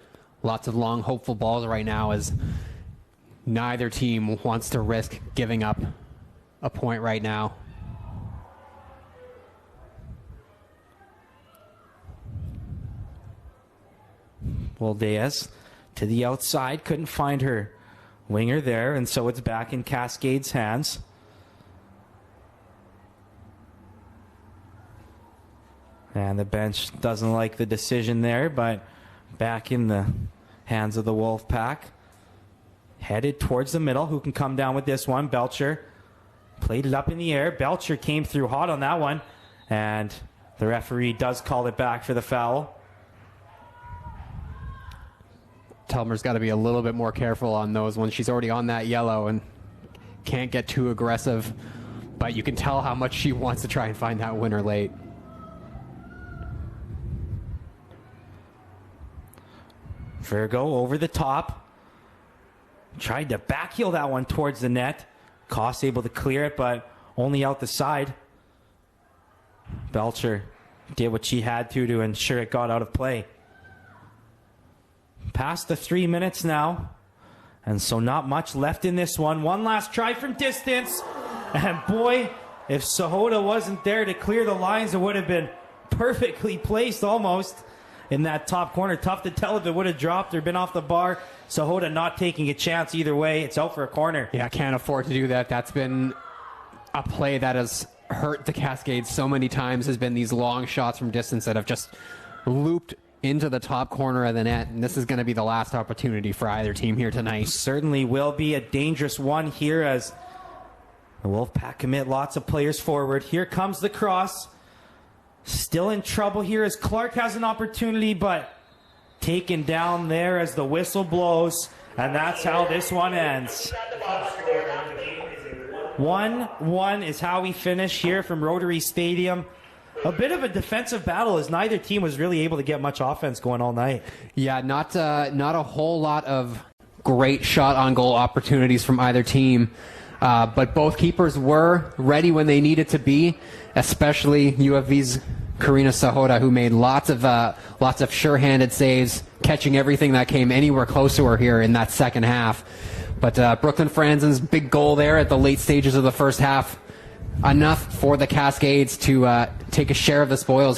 A: Lots of long, hopeful balls right now as neither team wants to risk giving up a point right now.
B: Diaz to the outside, couldn't find her winger there, and so it's back in Cascade's hands. And the bench doesn't like the decision there, but back in the hands of the Wolfpack. Headed towards the middle. Who can come down with this one? Belcher played it up in the air. Belcher came through hot on that one, and the referee does call it back for the foul.
A: Telmer's got to be a little bit more careful on those ones. She's already on that yellow and can't get too aggressive, but you can tell how much she wants to try and find that winner late.
B: Virgo over the top. Tried to backheel that one towards the net. Koss able to clear it, but only out the side. Belcher did what she had to ensure it got out of play. Past the 3 minutes now, and so not much left in this one. One last try from distance, and boy, if Sahota wasn't there to clear the lines, it would have been perfectly placed almost in that top corner. Tough to tell if it would have dropped or been off the bar. Sahota not taking a chance either way. It's out for a corner.
A: Yeah, can't afford to do that. That's been a play that has hurt the Cascades so many times, has been these long shots from distance that have just looped into the top corner of the net, and this is going to be the last opportunity for either team here tonight.
B: Certainly will be a dangerous one here as the Wolfpack commit lots of players forward. Here comes the cross. Still in trouble here as Clark has an opportunity, but taken down there as the whistle blows, and that's how this one ends. 1-1 is how we finish here from Rotary Stadium. A bit of a defensive battle as neither team was really able to get much offense going all night.
A: Yeah, not a whole lot of great shot on goal opportunities from either team, but both keepers were ready when they needed to be, especially UFV's Karina Sahota, who made lots of sure-handed saves, catching everything that came anywhere close to her here in that second half. But Brooklyn Franzen's big goal there at the late stages of the first half, enough for the Cascades to take a share of the spoils.